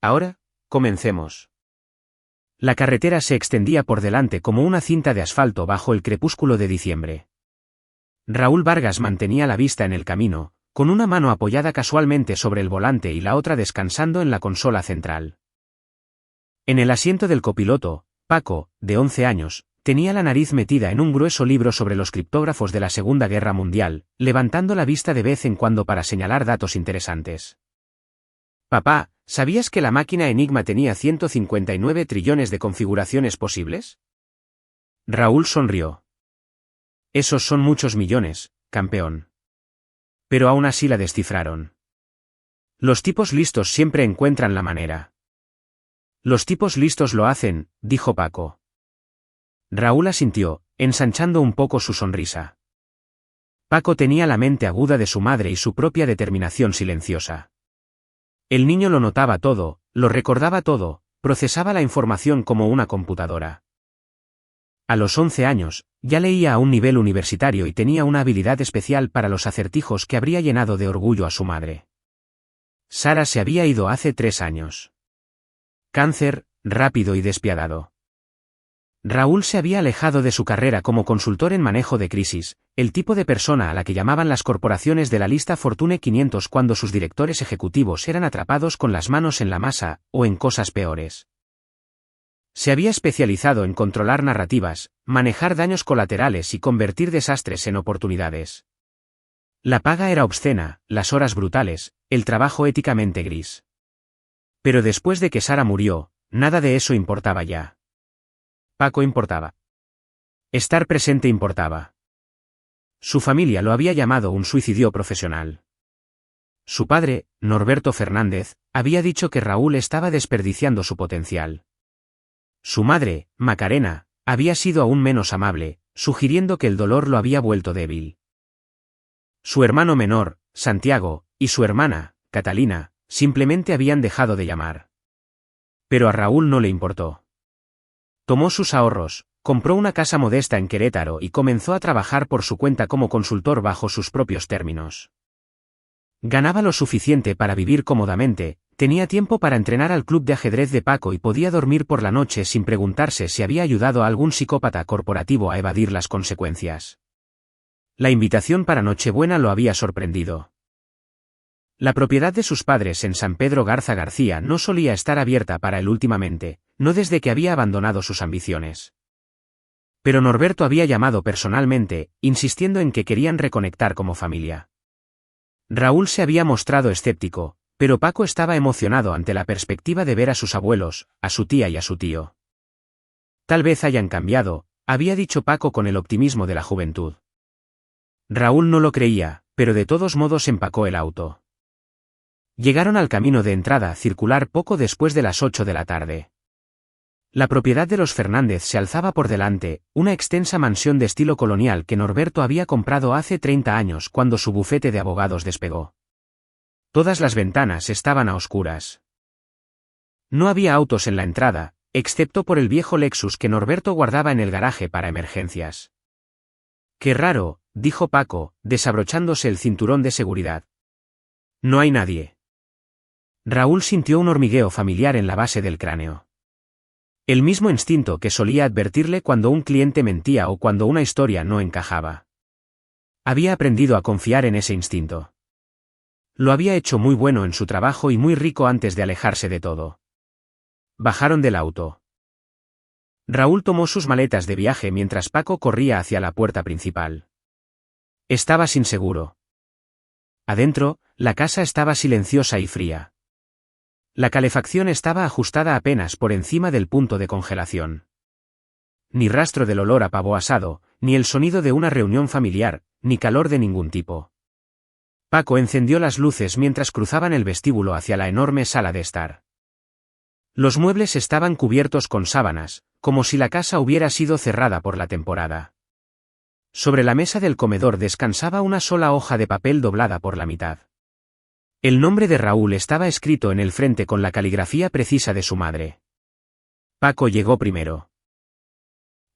Ahora, comencemos. La carretera se extendía por delante como una cinta de asfalto bajo el crepúsculo de diciembre. Raúl Vargas mantenía la vista en el camino, con una mano apoyada casualmente sobre el volante y la otra descansando en la consola central. En el asiento del copiloto, Paco, de 11 años, tenía la nariz metida en un grueso libro sobre los criptógrafos de la Segunda Guerra Mundial, levantando la vista de vez en cuando para señalar datos interesantes. Papá, ¿sabías que la máquina Enigma tenía 159 trillones de configuraciones posibles? Raúl sonrió. Esos son muchos millones, campeón. Pero aún así la descifraron. Los tipos listos siempre encuentran la manera. Los tipos listos lo hacen, dijo Paco. Raúl asintió, ensanchando un poco su sonrisa. Paco tenía la mente aguda de su madre y su propia determinación silenciosa. El niño lo notaba todo, lo recordaba todo, procesaba la información como una computadora. A los 11 años, ya leía a un nivel universitario y tenía una habilidad especial para los acertijos que habría llenado de orgullo a su madre. Sara se había ido hace 3 años. Cáncer, rápido y despiadado. Raúl se había alejado de su carrera como consultor en manejo de crisis, el tipo de persona a la que llamaban las corporaciones de la lista Fortune 500 cuando sus directores ejecutivos eran atrapados con las manos en la masa, o en cosas peores. Se había especializado en controlar narrativas, manejar daños colaterales y convertir desastres en oportunidades. La paga era obscena, las horas brutales, el trabajo éticamente gris. Pero después de que Sara murió, nada de eso importaba ya. Paco importaba. Estar presente importaba. Su familia lo había llamado un suicidio profesional. Su padre, Norberto Fernández, había dicho que Raúl estaba desperdiciando su potencial. Su madre, Macarena, había sido aún menos amable, sugiriendo que el dolor lo había vuelto débil. Su hermano menor, Santiago, y su hermana, Catalina, simplemente habían dejado de llamar. Pero a Raúl no le importó. Tomó sus ahorros, compró una casa modesta en Querétaro y comenzó a trabajar por su cuenta como consultor bajo sus propios términos. Ganaba lo suficiente para vivir cómodamente, tenía tiempo para entrenar al club de ajedrez de Paco y podía dormir por la noche sin preguntarse si había ayudado a algún psicópata corporativo a evadir las consecuencias. La invitación para Nochebuena lo había sorprendido. La propiedad de sus padres en San Pedro Garza García no solía estar abierta para él últimamente, no desde que había abandonado sus ambiciones. Pero Norberto había llamado personalmente, insistiendo en que querían reconectar como familia. Raúl se había mostrado escéptico, pero Paco estaba emocionado ante la perspectiva de ver a sus abuelos, a su tía y a su tío. Tal vez hayan cambiado, había dicho Paco con el optimismo de la juventud. Raúl no lo creía, pero de todos modos empacó el auto. Llegaron al camino de entrada circular poco después de las 8 de la tarde. La propiedad de los Fernández se alzaba por delante, una extensa mansión de estilo colonial que Norberto había comprado hace 30 años cuando su bufete de abogados despegó. Todas las ventanas estaban a oscuras. No había autos en la entrada, excepto por el viejo Lexus que Norberto guardaba en el garaje para emergencias. «Qué raro», dijo Paco, desabrochándose el cinturón de seguridad. «No hay nadie». Raúl sintió un hormigueo familiar en la base del cráneo. El mismo instinto que solía advertirle cuando un cliente mentía o cuando una historia no encajaba. Había aprendido a confiar en ese instinto. Lo había hecho muy bueno en su trabajo y muy rico antes de alejarse de todo. Bajaron del auto. Raúl tomó sus maletas de viaje mientras Paco corría hacia la puerta principal. Estaba sin seguro. Adentro, la casa estaba silenciosa y fría. La calefacción estaba ajustada apenas por encima del punto de congelación. Ni rastro del olor a pavo asado, ni el sonido de una reunión familiar, ni calor de ningún tipo. Paco encendió las luces mientras cruzaban el vestíbulo hacia la enorme sala de estar. Los muebles estaban cubiertos con sábanas, como si la casa hubiera sido cerrada por la temporada. Sobre la mesa del comedor descansaba una sola hoja de papel doblada por la mitad. El nombre de Raúl estaba escrito en el frente con la caligrafía precisa de su madre. Paco llegó primero.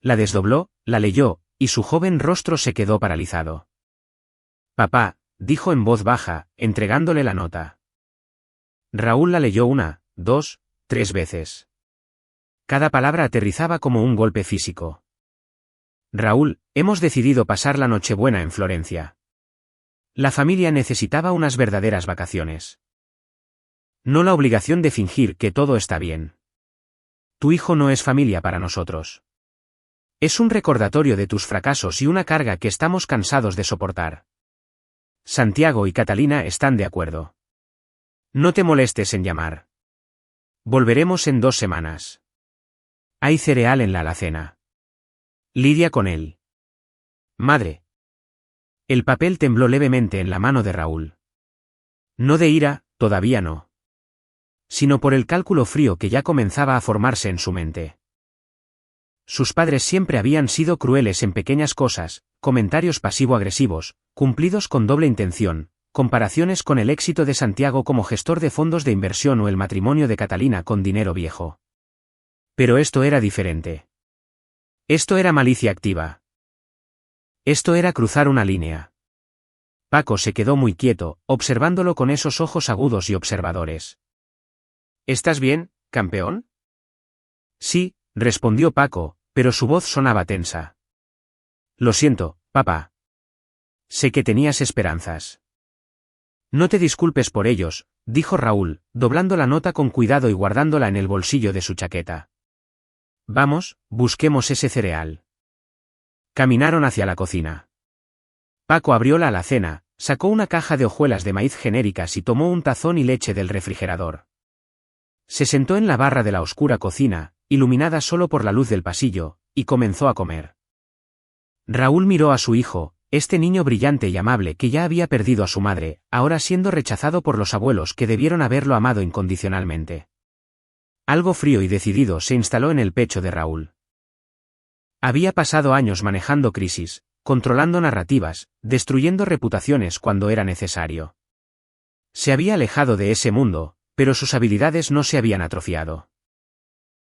La desdobló, la leyó, y su joven rostro se quedó paralizado. «Papá», dijo en voz baja, entregándole la nota. Raúl la leyó una, 2, 3 veces. Cada palabra aterrizaba como un golpe físico. Raúl, hemos decidido pasar la Nochebuena en Florencia. La familia necesitaba unas verdaderas vacaciones. No la obligación de fingir que todo está bien. Tu hijo no es familia para nosotros. Es un recordatorio de tus fracasos y una carga que estamos cansados de soportar. Santiago y Catalina están de acuerdo. No te molestes en llamar. Volveremos en 2 semanas. Hay cereal en la alacena. Lidia con él. Madre. El papel tembló levemente en la mano de Raúl. No de ira, todavía no. Sino por el cálculo frío que ya comenzaba a formarse en su mente. Sus padres siempre habían sido crueles en pequeñas cosas, comentarios pasivo-agresivos, cumplidos con doble intención, comparaciones con el éxito de Santiago como gestor de fondos de inversión o el matrimonio de Catalina con dinero viejo. Pero esto era diferente. Esto era malicia activa. Esto era cruzar una línea. Paco se quedó muy quieto, observándolo con esos ojos agudos y observadores. ¿Estás bien, campeón? Sí, respondió Paco, pero su voz sonaba tensa. Lo siento, papá. Sé que tenías esperanzas. No te disculpes por ellos, dijo Raúl, doblando la nota con cuidado y guardándola en el bolsillo de su chaqueta. Vamos, busquemos ese cereal. Caminaron hacia la cocina. Paco abrió la alacena, sacó una caja de hojuelas de maíz genéricas y tomó un tazón y leche del refrigerador. Se sentó en la barra de la oscura cocina, iluminada solo por la luz del pasillo, y comenzó a comer. Raúl miró a su hijo, este niño brillante y amable que ya había perdido a su madre, ahora siendo rechazado por los abuelos que debieron haberlo amado incondicionalmente. Algo frío y decidido se instaló en el pecho de Raúl. Había pasado años manejando crisis, controlando narrativas, destruyendo reputaciones cuando era necesario. Se había alejado de ese mundo, pero sus habilidades no se habían atrofiado.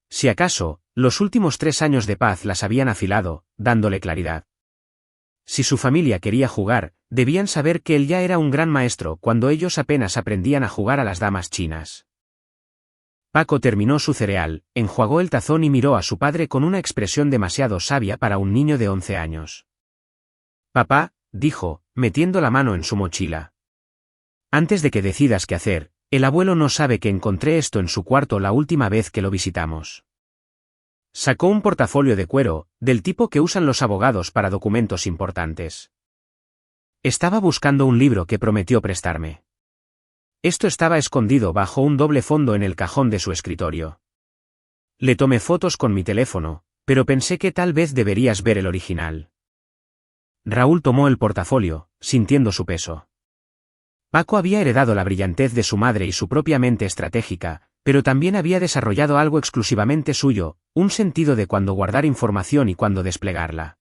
Si acaso, los últimos 3 años de paz las habían afilado, dándole claridad. Si su familia quería jugar, debían saber que él ya era un gran maestro cuando ellos apenas aprendían a jugar a las damas chinas. Paco terminó su cereal, enjuagó el tazón y miró a su padre con una expresión demasiado sabia para un niño de 11 años. Papá, dijo, metiendo la mano en su mochila. Antes de que decidas qué hacer, el abuelo no sabe que encontré esto en su cuarto la última vez que lo visitamos. Sacó un portafolio de cuero, del tipo que usan los abogados para documentos importantes. Estaba buscando un libro que prometió prestarme. Esto estaba escondido bajo un doble fondo en el cajón de su escritorio. Le tomé fotos con mi teléfono, pero pensé que tal vez deberías ver el original. Raúl tomó el portafolio, sintiendo su peso. Paco había heredado la brillantez de su madre y su propia mente estratégica, pero también había desarrollado algo exclusivamente suyo, un sentido de cuándo guardar información y cuándo desplegarla.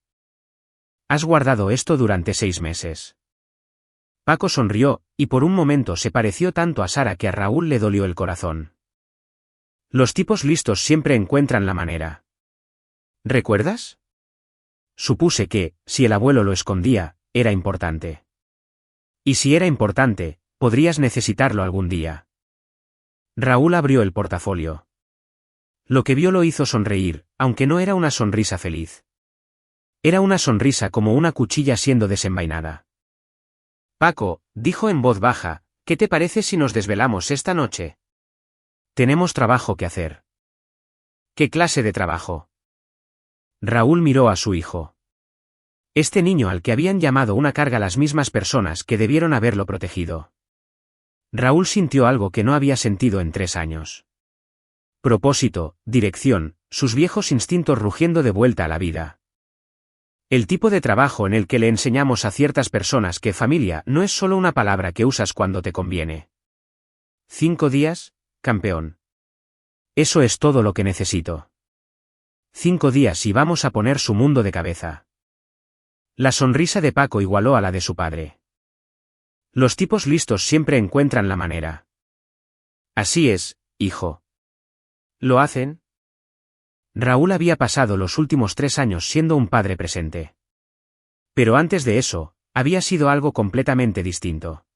Has guardado esto durante 6 meses. Paco sonrió, y por un momento se pareció tanto a Sara que a Raúl le dolió el corazón. Los tipos listos siempre encuentran la manera. ¿Recuerdas? Supuse que, si el abuelo lo escondía, era importante. Y si era importante, podrías necesitarlo algún día. Raúl abrió el portafolio. Lo que vio lo hizo sonreír, aunque no era una sonrisa feliz. Era una sonrisa como una cuchilla siendo desenvainada. Paco, dijo en voz baja, ¿qué te parece si nos desvelamos esta noche? Tenemos trabajo que hacer. ¿Qué clase de trabajo? Raúl miró a su hijo. Este niño al que habían llamado una carga las mismas personas que debieron haberlo protegido. Raúl sintió algo que no había sentido en 3 años. Propósito, dirección, sus viejos instintos rugiendo de vuelta a la vida. El tipo de trabajo en el que le enseñamos a ciertas personas que familia no es solo una palabra que usas cuando te conviene. 5 días, campeón. Eso es todo lo que necesito. 5 días y vamos a poner su mundo de cabeza. La sonrisa de Paco igualó a la de su padre. Los tipos listos siempre encuentran la manera. Así es, hijo. ¿Lo hacen? Raúl había pasado los últimos 3 años siendo un padre presente. Pero antes de eso, había sido algo completamente distinto.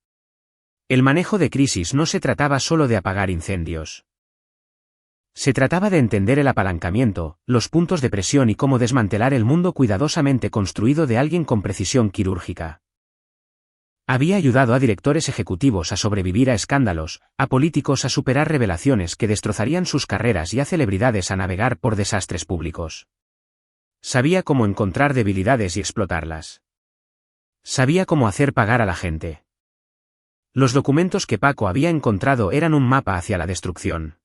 El manejo de crisis no se trataba solo de apagar incendios. Se trataba de entender el apalancamiento, los puntos de presión y cómo desmantelar el mundo cuidadosamente construido de alguien con precisión quirúrgica. Había ayudado a directores ejecutivos a sobrevivir a escándalos, a políticos a superar revelaciones que destrozarían sus carreras y a celebridades a navegar por desastres públicos. Sabía cómo encontrar debilidades y explotarlas. Sabía cómo hacer pagar a la gente. Los documentos que Paco había encontrado eran un mapa hacia la destrucción.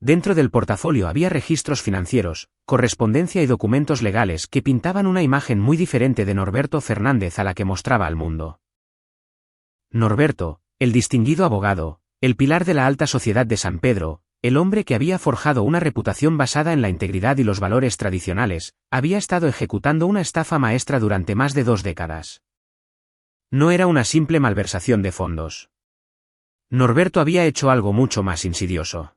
Dentro del portafolio había registros financieros, correspondencia y documentos legales que pintaban una imagen muy diferente de Norberto Fernández a la que mostraba al mundo. Norberto, el distinguido abogado, el pilar de la alta sociedad de San Pedro, el hombre que había forjado una reputación basada en la integridad y los valores tradicionales, había estado ejecutando una estafa maestra durante más de 2 décadas. No era una simple malversación de fondos. Norberto había hecho algo mucho más insidioso.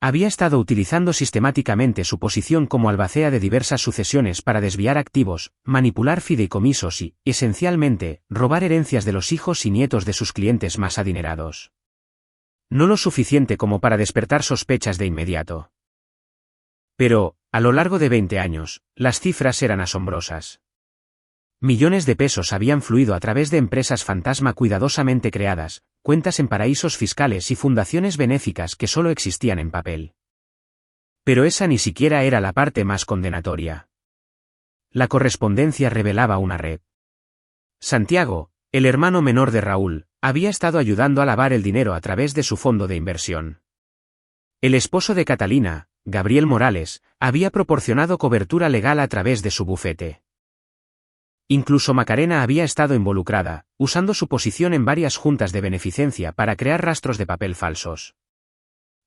Había estado utilizando sistemáticamente su posición como albacea de diversas sucesiones para desviar activos, manipular fideicomisos y, esencialmente, robar herencias de los hijos y nietos de sus clientes más adinerados. No lo suficiente como para despertar sospechas de inmediato. Pero, a lo largo de 20 años, las cifras eran asombrosas. Millones de pesos habían fluido a través de empresas fantasma cuidadosamente creadas, cuentas en paraísos fiscales y fundaciones benéficas que solo existían en papel. Pero esa ni siquiera era la parte más condenatoria. La correspondencia revelaba una red. Santiago, el hermano menor de Raúl, había estado ayudando a lavar el dinero a través de su fondo de inversión. El esposo de Catalina, Gabriel Morales, había proporcionado cobertura legal a través de su bufete. Incluso Macarena había estado involucrada, usando su posición en varias juntas de beneficencia para crear rastros de papel falsos.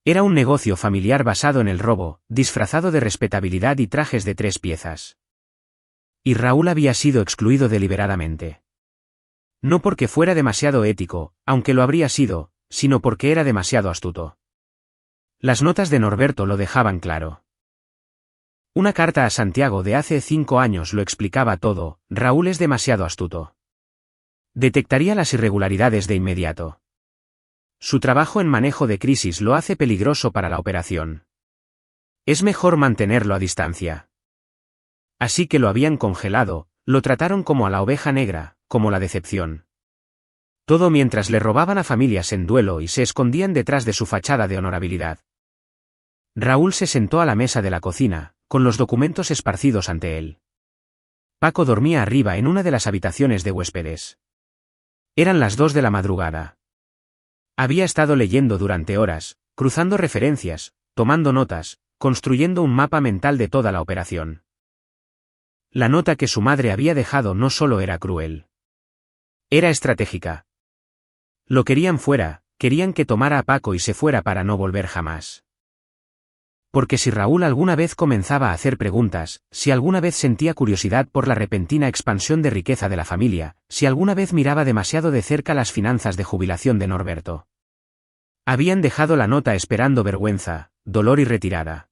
Era un negocio familiar basado en el robo, disfrazado de respetabilidad y trajes de 3 piezas. Y Raúl había sido excluido deliberadamente. No porque fuera demasiado ético, aunque lo habría sido, sino porque era demasiado astuto. Las notas de Norberto lo dejaban claro. Una carta a Santiago de hace 5 años lo explicaba todo: Raúl es demasiado astuto. Detectaría las irregularidades de inmediato. Su trabajo en manejo de crisis lo hace peligroso para la operación. Es mejor mantenerlo a distancia. Así que lo habían congelado, lo trataron como a la oveja negra, como la decepción. Todo mientras le robaban a familias en duelo y se escondían detrás de su fachada de honorabilidad. Raúl se sentó a la mesa de la cocina, con los documentos esparcidos ante él. Paco dormía arriba en una de las habitaciones de huéspedes. Eran las 2 de la madrugada. Había estado leyendo durante horas, cruzando referencias, tomando notas, construyendo un mapa mental de toda la operación. La nota que su madre había dejado no solo era cruel. Era estratégica. Lo querían fuera, querían que tomara a Paco y se fuera para no volver jamás. Porque si Raúl alguna vez comenzaba a hacer preguntas, si alguna vez sentía curiosidad por la repentina expansión de riqueza de la familia, si alguna vez miraba demasiado de cerca las finanzas de jubilación de Norberto. Habían dejado la nota esperando vergüenza, dolor y retirada.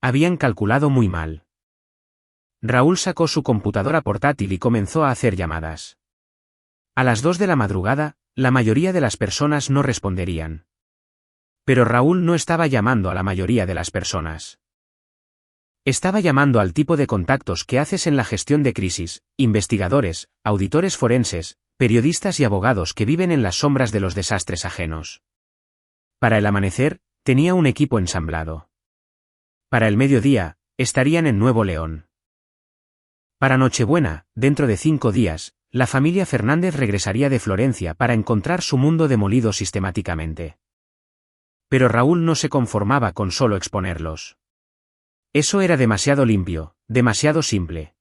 Habían calculado muy mal. Raúl sacó su computadora portátil y comenzó a hacer llamadas. A las 2 de la madrugada, la mayoría de las personas no responderían. Pero Raúl no estaba llamando a la mayoría de las personas. Estaba llamando al tipo de contactos que haces en la gestión de crisis: investigadores, auditores forenses, periodistas y abogados que viven en las sombras de los desastres ajenos. Para el amanecer, tenía un equipo ensamblado. Para el mediodía, estarían en Nuevo León. Para Nochebuena, dentro de 5 días, la familia Fernández regresaría de Florencia para encontrar su mundo demolido sistemáticamente. Pero Raúl no se conformaba con solo exponerlos. Eso era demasiado limpio, demasiado simple.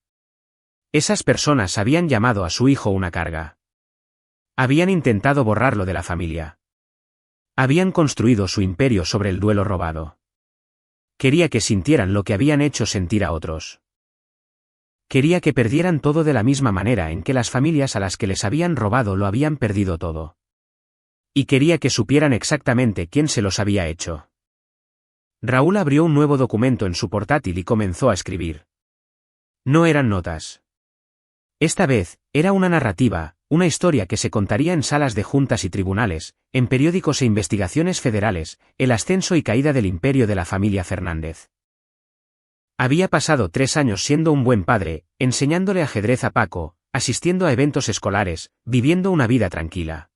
Esas personas habían llamado a su hijo una carga. Habían intentado borrarlo de la familia. Habían construido su imperio sobre el duelo robado. Quería que sintieran lo que habían hecho sentir a otros. Quería que perdieran todo de la misma manera en que las familias a las que les habían robado lo habían perdido todo. Y quería que supieran exactamente quién se los había hecho. Raúl abrió un nuevo documento en su portátil y comenzó a escribir. No eran notas. Esta vez, era una narrativa, una historia que se contaría en salas de juntas y tribunales, en periódicos e investigaciones federales, el ascenso y caída del imperio de la familia Fernández. Había pasado 3 años siendo un buen padre, enseñándole ajedrez a Paco, asistiendo a eventos escolares, viviendo una vida tranquila.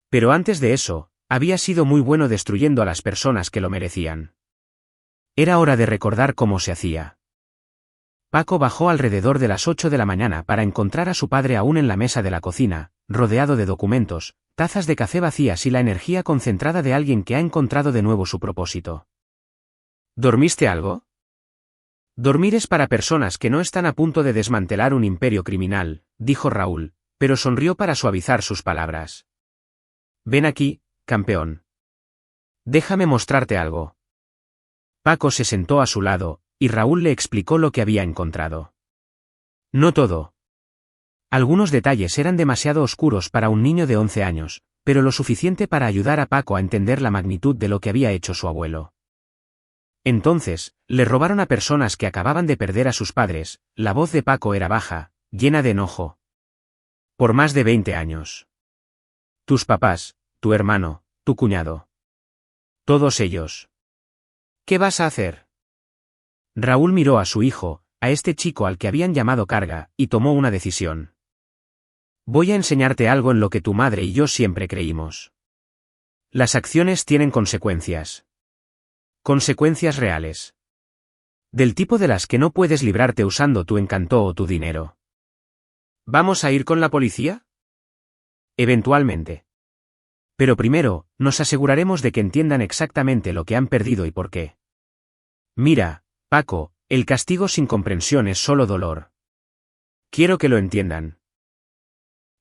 Pero antes de eso, había sido muy bueno destruyendo a las personas que lo merecían. Era hora de recordar cómo se hacía. Paco bajó alrededor de las 8 de la mañana para encontrar a su padre aún en la mesa de la cocina, rodeado de documentos, tazas de café vacías y la energía concentrada de alguien que ha encontrado de nuevo su propósito. ¿Dormiste algo? Dormir es para personas que no están a punto de desmantelar un imperio criminal, dijo Raúl, pero sonrió para suavizar sus palabras. Ven aquí, campeón. Déjame mostrarte algo. Paco se sentó a su lado, y Raúl le explicó lo que había encontrado. No todo. Algunos detalles eran demasiado oscuros para un niño de 11 años, pero lo suficiente para ayudar a Paco a entender la magnitud de lo que había hecho su abuelo. Entonces, le robaron a personas que acababan de perder a sus padres. La voz de Paco era baja, llena de enojo. Por más de 20 años. Tus papás, tu hermano, tu cuñado. Todos ellos. ¿Qué vas a hacer? Raúl miró a su hijo, a este chico al que habían llamado carga, y tomó una decisión. Voy a enseñarte algo en lo que tu madre y yo siempre creímos. Las acciones tienen consecuencias. Consecuencias reales. Del tipo de las que no puedes librarte usando tu encanto o tu dinero. ¿Vamos a ir con la policía? Eventualmente. Pero primero, nos aseguraremos de que entiendan exactamente lo que han perdido y por qué. Mira, Paco, el castigo sin comprensión es solo dolor. Quiero que lo entiendan.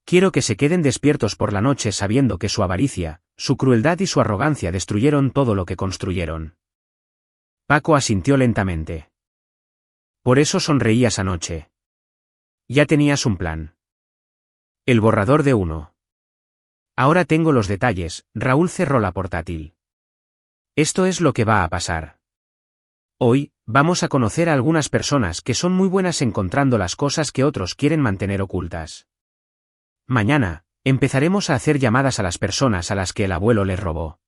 Quiero que se queden despiertos por la noche sabiendo que su avaricia, su crueldad y su arrogancia destruyeron todo lo que construyeron. Paco asintió lentamente. Por eso sonreías anoche. Ya tenías un plan. El borrador de uno. Ahora tengo los detalles. Raúl cerró la portátil. Esto es lo que va a pasar. Hoy, vamos a conocer a algunas personas que son muy buenas encontrando las cosas que otros quieren mantener ocultas. Mañana, empezaremos a hacer llamadas a las personas a las que el abuelo les robó.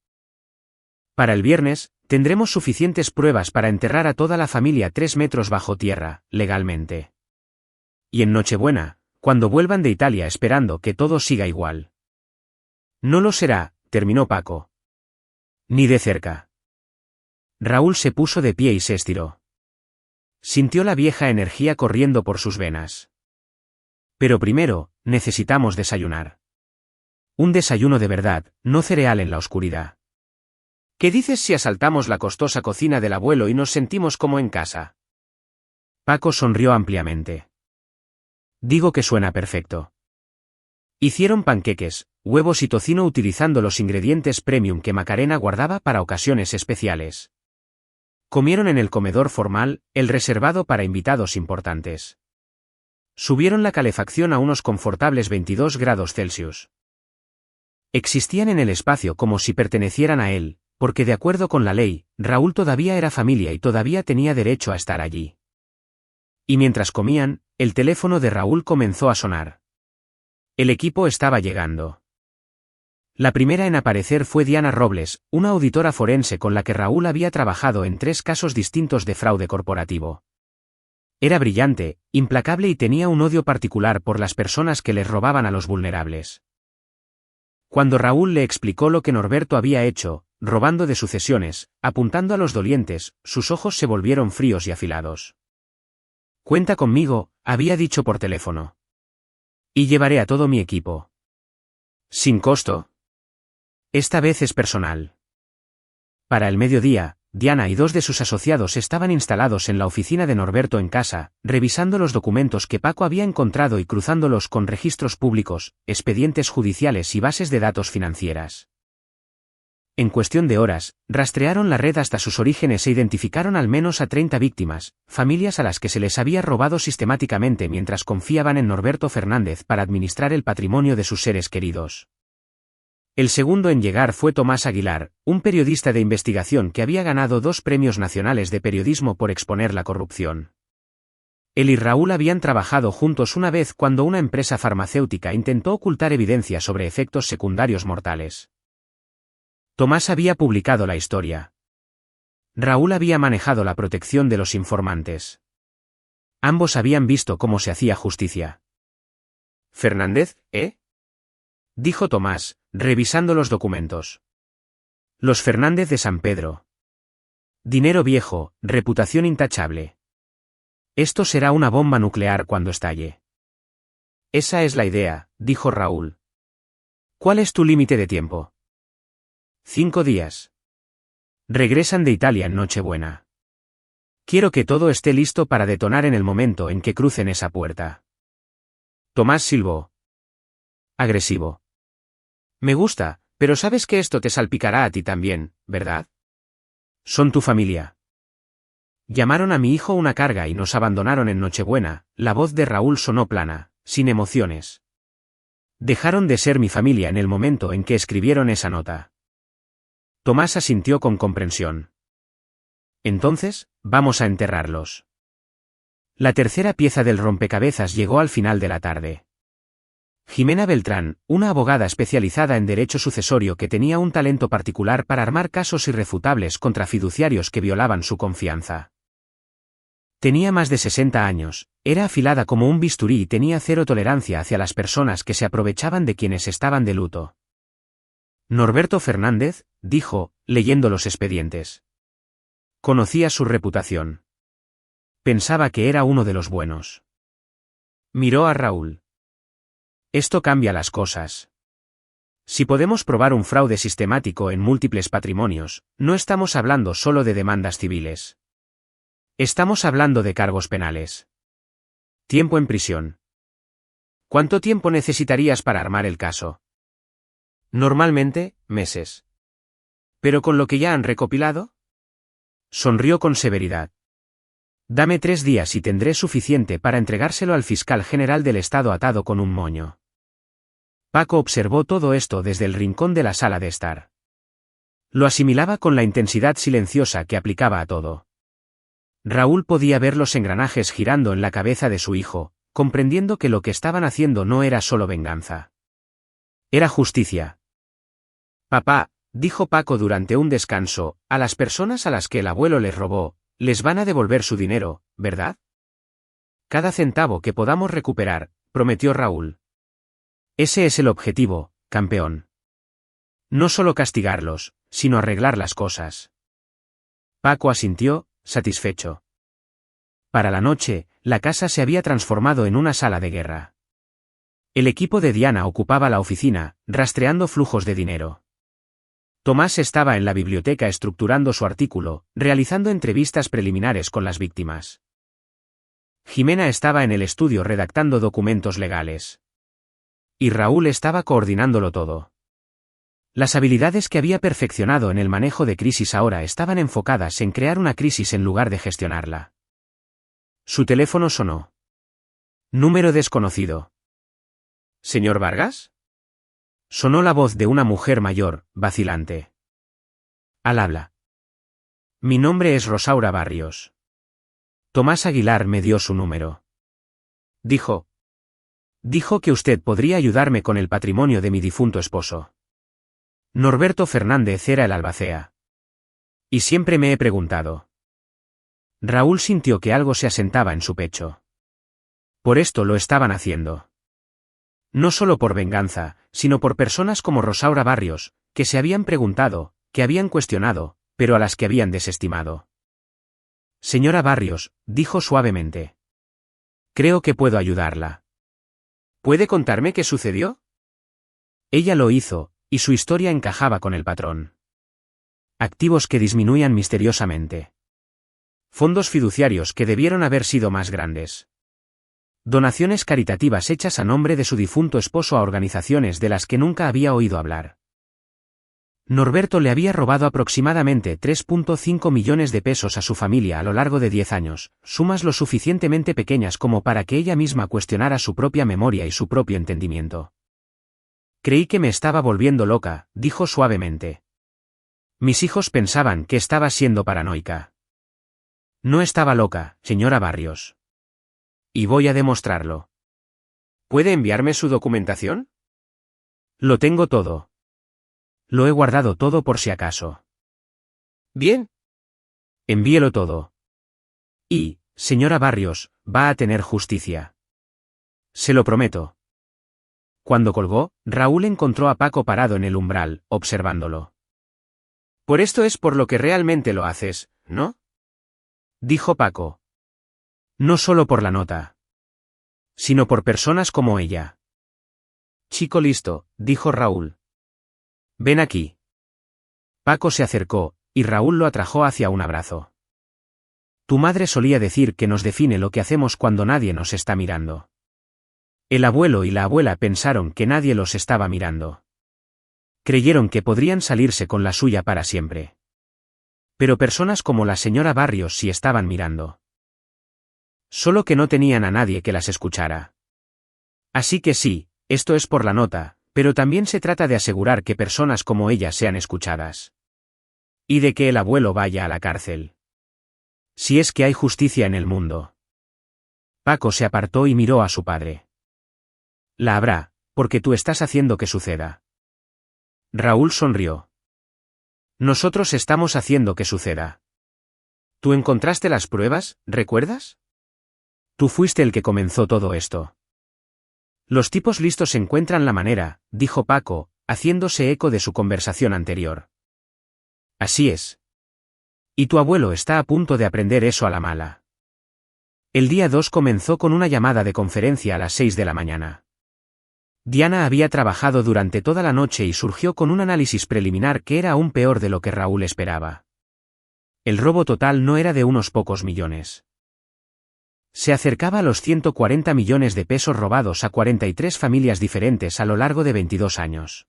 Para el viernes, tendremos suficientes pruebas para enterrar a toda la familia 3 metros bajo tierra, legalmente. Y en Nochebuena, cuando vuelvan de Italia esperando que todo siga igual. No lo será, terminó Paco. Ni de cerca. Raúl se puso de pie y se estiró. Sintió la vieja energía corriendo por sus venas. Pero primero, necesitamos desayunar. Un desayuno de verdad, no cereal en la oscuridad. ¿Qué dices si asaltamos la costosa cocina del abuelo y nos sentimos como en casa? Paco sonrió ampliamente. Digo que suena perfecto. Hicieron panqueques, huevos y tocino utilizando los ingredientes premium que Macarena guardaba para ocasiones especiales. Comieron en el comedor formal, el reservado para invitados importantes. Subieron la calefacción a unos confortables 22 grados Celsius. Existían en el espacio como si pertenecieran a él, porque de acuerdo con la ley, Raúl todavía era familia y todavía tenía derecho a estar allí. Y mientras comían, el teléfono de Raúl comenzó a sonar. El equipo estaba llegando. La primera en aparecer fue Diana Robles, una auditora forense con la que Raúl había trabajado en 3 casos distintos de fraude corporativo. Era brillante, implacable y tenía un odio particular por las personas que les robaban a los vulnerables. Cuando Raúl le explicó lo que Norberto había hecho, robando de sucesiones, apuntando a los dolientes, sus ojos se volvieron fríos y afilados. Cuenta conmigo, había dicho por teléfono. Y llevaré a todo mi equipo. Sin costo. Esta vez es personal. Para el mediodía, Diana y 2 de sus asociados estaban instalados en la oficina de Norberto en casa, revisando los documentos que Paco había encontrado y cruzándolos con registros públicos, expedientes judiciales y bases de datos financieras. En cuestión de horas, rastrearon la red hasta sus orígenes e identificaron al menos a 30 víctimas, familias a las que se les había robado sistemáticamente mientras confiaban en Norberto Fernández para administrar el patrimonio de sus seres queridos. El segundo en llegar fue Tomás Aguilar, un periodista de investigación que había ganado 2 premios nacionales de periodismo por exponer la corrupción. Él y Raúl habían trabajado juntos una vez cuando una empresa farmacéutica intentó ocultar evidencia sobre efectos secundarios mortales. Tomás había publicado la historia. Raúl había manejado la protección de los informantes. Ambos habían visto cómo se hacía justicia. Fernández, ¿eh? Dijo Tomás, revisando los documentos. Los Fernández de San Pedro. Dinero viejo, reputación intachable. Esto será una bomba nuclear cuando estalle. Esa es la idea, dijo Raúl. ¿Cuál es tu límite de tiempo? 5 días. Regresan de Italia en Nochebuena. Quiero que todo esté listo para detonar en el momento en que crucen esa puerta. Tomás silbó. Agresivo. Me gusta, pero sabes que esto te salpicará a ti también, ¿verdad? Son tu familia. Llamaron a mi hijo una carga y nos abandonaron en Nochebuena. La voz de Raúl sonó plana, sin emociones. Dejaron de ser mi familia en el momento en que escribieron esa nota. Tomás asintió con comprensión. Entonces, vamos a enterrarlos. La tercera pieza del rompecabezas llegó al final de la tarde. Jimena Beltrán, una abogada especializada en derecho sucesorio que tenía un talento particular para armar casos irrefutables contra fiduciarios que violaban su confianza. Tenía más de 60 años, era afilada como un bisturí y tenía cero tolerancia hacia las personas que se aprovechaban de quienes estaban de luto. Norberto Fernández, dijo, leyendo los expedientes. Conocía su reputación. Pensaba que era uno de los buenos. Miró a Raúl. Esto cambia las cosas. Si podemos probar un fraude sistemático en múltiples patrimonios, no estamos hablando solo de demandas civiles. Estamos hablando de cargos penales. Tiempo en prisión. ¿Cuánto tiempo necesitarías para armar el caso? Normalmente, meses. ¿Pero con lo que ya han recopilado? Sonrió con severidad. Dame 3 días y tendré suficiente para entregárselo al fiscal general del Estado atado con un moño. Paco observó todo esto desde el rincón de la sala de estar. Lo asimilaba con la intensidad silenciosa que aplicaba a todo. Raúl podía ver los engranajes girando en la cabeza de su hijo, comprendiendo que lo que estaban haciendo no era solo venganza. Era justicia. Papá, dijo Paco durante un descanso, a las personas a las que el abuelo les robó, les van a devolver su dinero, ¿verdad? Cada centavo que podamos recuperar, prometió Raúl. Ese es el objetivo, campeón. No solo castigarlos, sino arreglar las cosas. Paco asintió, satisfecho. Para la noche, la casa se había transformado en una sala de guerra. El equipo de Diana ocupaba la oficina, rastreando flujos de dinero. Tomás estaba en la biblioteca estructurando su artículo, realizando entrevistas preliminares con las víctimas. Jimena estaba en el estudio redactando documentos legales. Y Raúl estaba coordinándolo todo. Las habilidades que había perfeccionado en el manejo de crisis ahora estaban enfocadas en crear una crisis en lugar de gestionarla. Su teléfono sonó. Número desconocido. ¿Señor Vargas? Sonó la voz de una mujer mayor, vacilante. Al habla. Mi nombre es Rosaura Barrios. Tomás Aguilar me dio su número. Dijo que usted podría ayudarme con el patrimonio de mi difunto esposo. Norberto Fernández era el albacea. Y siempre me he preguntado. Raúl sintió que algo se asentaba en su pecho. Por esto lo estaban haciendo. No solo por venganza, sino por personas como Rosaura Barrios, que se habían preguntado, que habían cuestionado, pero a las que habían desestimado. Señora Barrios, dijo suavemente. Creo que puedo ayudarla. ¿Puede contarme qué sucedió? Ella lo hizo, y su historia encajaba con el patrón. Activos que disminuían misteriosamente. Fondos fiduciarios que debieron haber sido más grandes. Donaciones caritativas hechas a nombre de su difunto esposo a organizaciones de las que nunca había oído hablar. Norberto le había robado aproximadamente 3,5 millones de pesos a su familia a lo largo de 10 años, sumas lo suficientemente pequeñas como para que ella misma cuestionara su propia memoria y su propio entendimiento. Creí que me estaba volviendo loca, dijo suavemente. Mis hijos pensaban que estaba siendo paranoica. No estaba loca, señora Barrios. Y voy a demostrarlo. ¿Puede enviarme su documentación? Lo tengo todo. Lo he guardado todo por si acaso. Bien. Envíelo todo. Y, señora Barrios, va a tener justicia. Se lo prometo. Cuando colgó, Raúl encontró a Paco parado en el umbral, observándolo. Por esto es por lo que realmente lo haces, ¿no? Dijo Paco. No solo por la nota, sino por personas como ella. Chico listo, dijo Raúl. Ven aquí. Paco se acercó, y Raúl lo atrajo hacia un abrazo. Tu madre solía decir que nos define lo que hacemos cuando nadie nos está mirando. El abuelo y la abuela pensaron que nadie los estaba mirando. Creyeron que podrían salirse con la suya para siempre. Pero personas como la señora Barrios sí estaban mirando. Solo que no tenían a nadie que las escuchara. Así que sí, esto es por la nota, pero también se trata de asegurar que personas como ella sean escuchadas. Y de que el abuelo vaya a la cárcel. Si es que hay justicia en el mundo. Paco se apartó y miró a su padre. La habrá, porque tú estás haciendo que suceda. Raúl sonrió. Nosotros estamos haciendo que suceda. ¿Tú encontraste las pruebas, recuerdas? Tú fuiste el que comenzó todo esto. Los tipos listos encuentran la manera, dijo Paco, haciéndose eco de su conversación anterior. Así es. Y tu abuelo está a punto de aprender eso a la mala. El día 2 comenzó con una llamada de conferencia a las 6 de la mañana. Diana había trabajado durante toda la noche y surgió con un análisis preliminar que era aún peor de lo que Raúl esperaba. El robo total no era de unos pocos millones. Se acercaba a los 140 millones de pesos robados a 43 familias diferentes a lo largo de 22 años.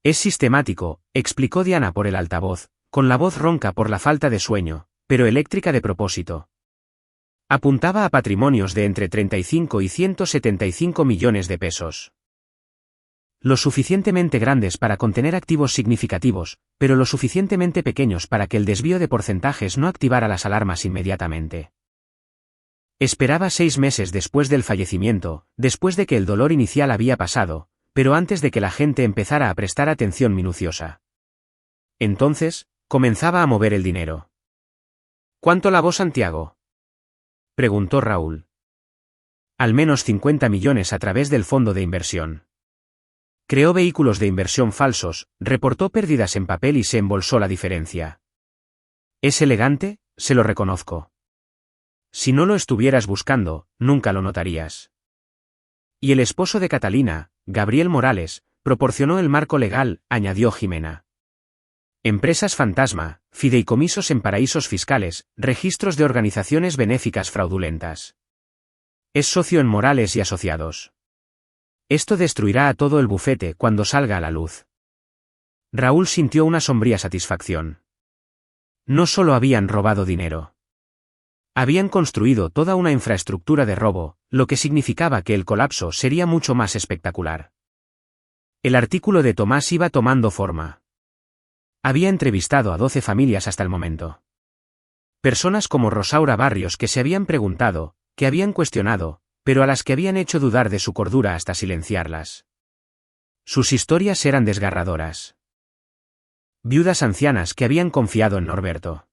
Es sistemático, explicó Diana por el altavoz, con la voz ronca por la falta de sueño, pero eléctrica de propósito. Apuntaba a patrimonios de entre 35 y 175 millones de pesos. Lo suficientemente grandes para contener activos significativos, pero lo suficientemente pequeños para que el desvío de porcentajes no activara las alarmas inmediatamente. Esperaba 6 meses después del fallecimiento, después de que el dolor inicial había pasado, pero antes de que la gente empezara a prestar atención minuciosa. Entonces, comenzaba a mover el dinero. ¿Cuánto lavó Santiago?, preguntó Raúl. Al menos 50 millones a través del fondo de inversión. Creó vehículos de inversión falsos, reportó pérdidas en papel y se embolsó la diferencia. ¿Es elegante? Se lo reconozco. Si no lo estuvieras buscando, nunca lo notarías. Y el esposo de Catalina, Gabriel Morales, proporcionó el marco legal, añadió Jimena. Empresas fantasma, fideicomisos en paraísos fiscales, registros de organizaciones benéficas fraudulentas. Es socio en Morales y Asociados. Esto destruirá a todo el bufete cuando salga a la luz. Raúl sintió una sombría satisfacción. No solo habían robado dinero. Habían construido toda una infraestructura de robo, lo que significaba que el colapso sería mucho más espectacular. El artículo de Tomás iba tomando forma. Había entrevistado a 12 familias hasta el momento. Personas como Rosaura Barrios que se habían preguntado, que habían cuestionado, pero a las que habían hecho dudar de su cordura hasta silenciarlas. Sus historias eran desgarradoras. Viudas ancianas que habían confiado en Norberto.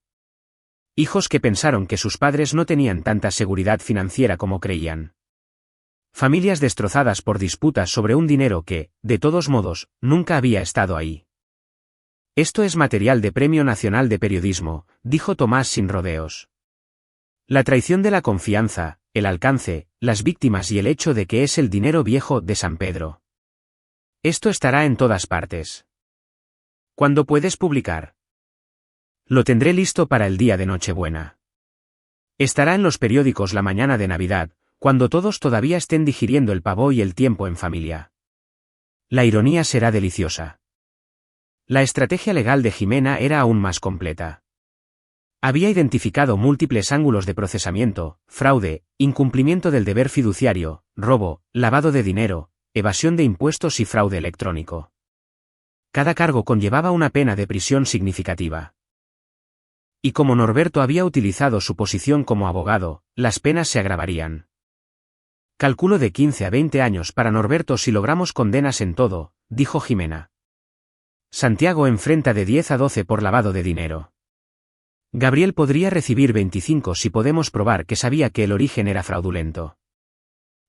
Hijos que pensaron que sus padres no tenían tanta seguridad financiera como creían. Familias destrozadas por disputas sobre un dinero que, de todos modos, nunca había estado ahí. Esto es material de Premio Nacional de Periodismo, dijo Tomás sin rodeos. La traición de la confianza, el alcance, las víctimas y el hecho de que es el dinero viejo de San Pedro. Esto estará en todas partes. ¿Cuándo puedes publicar? Lo tendré listo para el día de Nochebuena. Estará en los periódicos la mañana de Navidad, cuando todos todavía estén digiriendo el pavo y el tiempo en familia. La ironía será deliciosa. La estrategia legal de Jimena era aún más completa. Había identificado múltiples ángulos de procesamiento: fraude, incumplimiento del deber fiduciario, robo, lavado de dinero, evasión de impuestos y fraude electrónico. Cada cargo conllevaba una pena de prisión significativa. Y como Norberto había utilizado su posición como abogado, las penas se agravarían. Calculo de 15 a 20 años para Norberto si logramos condenas en todo, dijo Jimena. Santiago enfrenta de 10 a 12 por lavado de dinero. Gabriel podría recibir 25 si podemos probar que sabía que el origen era fraudulento.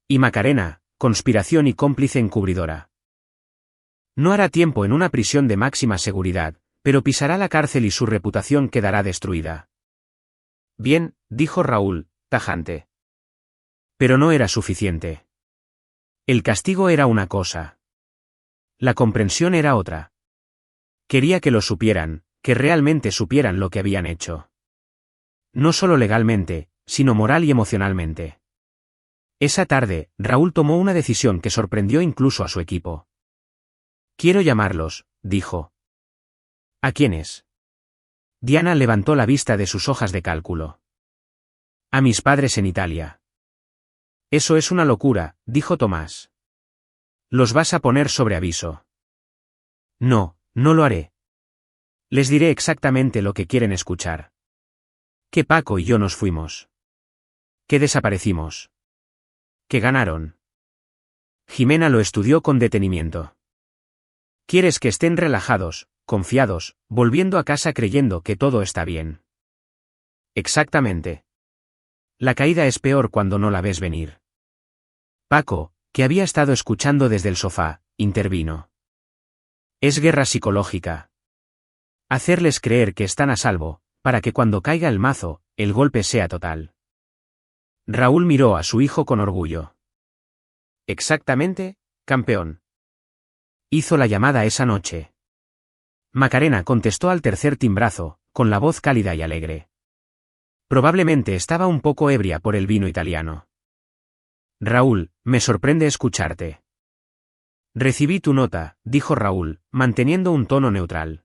Y Macarena, conspiración y cómplice encubridora. No hará tiempo en una prisión de máxima seguridad, pero pisará la cárcel y su reputación quedará destruida. Bien, dijo Raúl, tajante. Pero no era suficiente. El castigo era una cosa. La comprensión era otra. Quería que lo supieran, que realmente supieran lo que habían hecho. No solo legalmente, sino moral y emocionalmente. Esa tarde, Raúl tomó una decisión que sorprendió incluso a su equipo. Quiero llamarlos, dijo. ¿A quiénes? Diana levantó la vista de sus hojas de cálculo. A mis padres en Italia. Eso es una locura, dijo Tomás. Los vas a poner sobre aviso. No, no lo haré. Les diré exactamente lo que quieren escuchar. Que Paco y yo nos fuimos. Que desaparecimos. Que ganaron. Jimena lo estudió con detenimiento. Quieres que estén relajados, confiados, volviendo a casa creyendo que todo está bien. Exactamente. La caída es peor cuando no la ves venir. Paco, que había estado escuchando desde el sofá, intervino. Es guerra psicológica. Hacerles creer que están a salvo, para que cuando caiga el mazo, el golpe sea total. Raúl miró a su hijo con orgullo. Exactamente, campeón. Hizo la llamada esa noche. Macarena contestó al tercer timbrazo, con la voz cálida y alegre. Probablemente estaba un poco ebria por el vino italiano. Raúl, me sorprende escucharte. Recibí tu nota, dijo Raúl, manteniendo un tono neutral.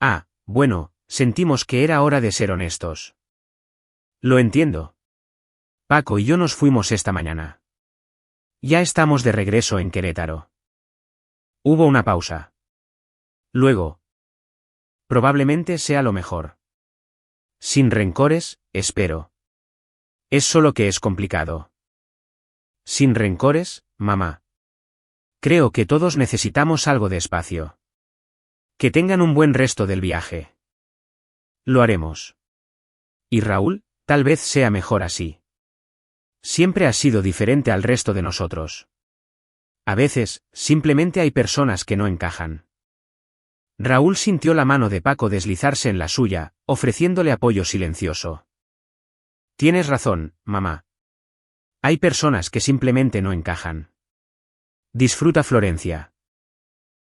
Ah, bueno, sentimos que era hora de ser honestos. Lo entiendo. Paco y yo nos fuimos esta mañana. Ya estamos de regreso en Querétaro. Hubo una pausa. Luego. Probablemente sea lo mejor. Sin rencores, espero. Es solo que es complicado. Sin rencores, mamá. Creo que todos necesitamos algo de espacio. Que tengan un buen resto del viaje. Lo haremos. Y Raúl, tal vez sea mejor así. Siempre has sido diferente al resto de nosotros. A veces, simplemente hay personas que no encajan. Raúl sintió la mano de Paco deslizarse en la suya, ofreciéndole apoyo silencioso. Tienes razón, mamá. Hay personas que simplemente no encajan. Disfruta Florencia.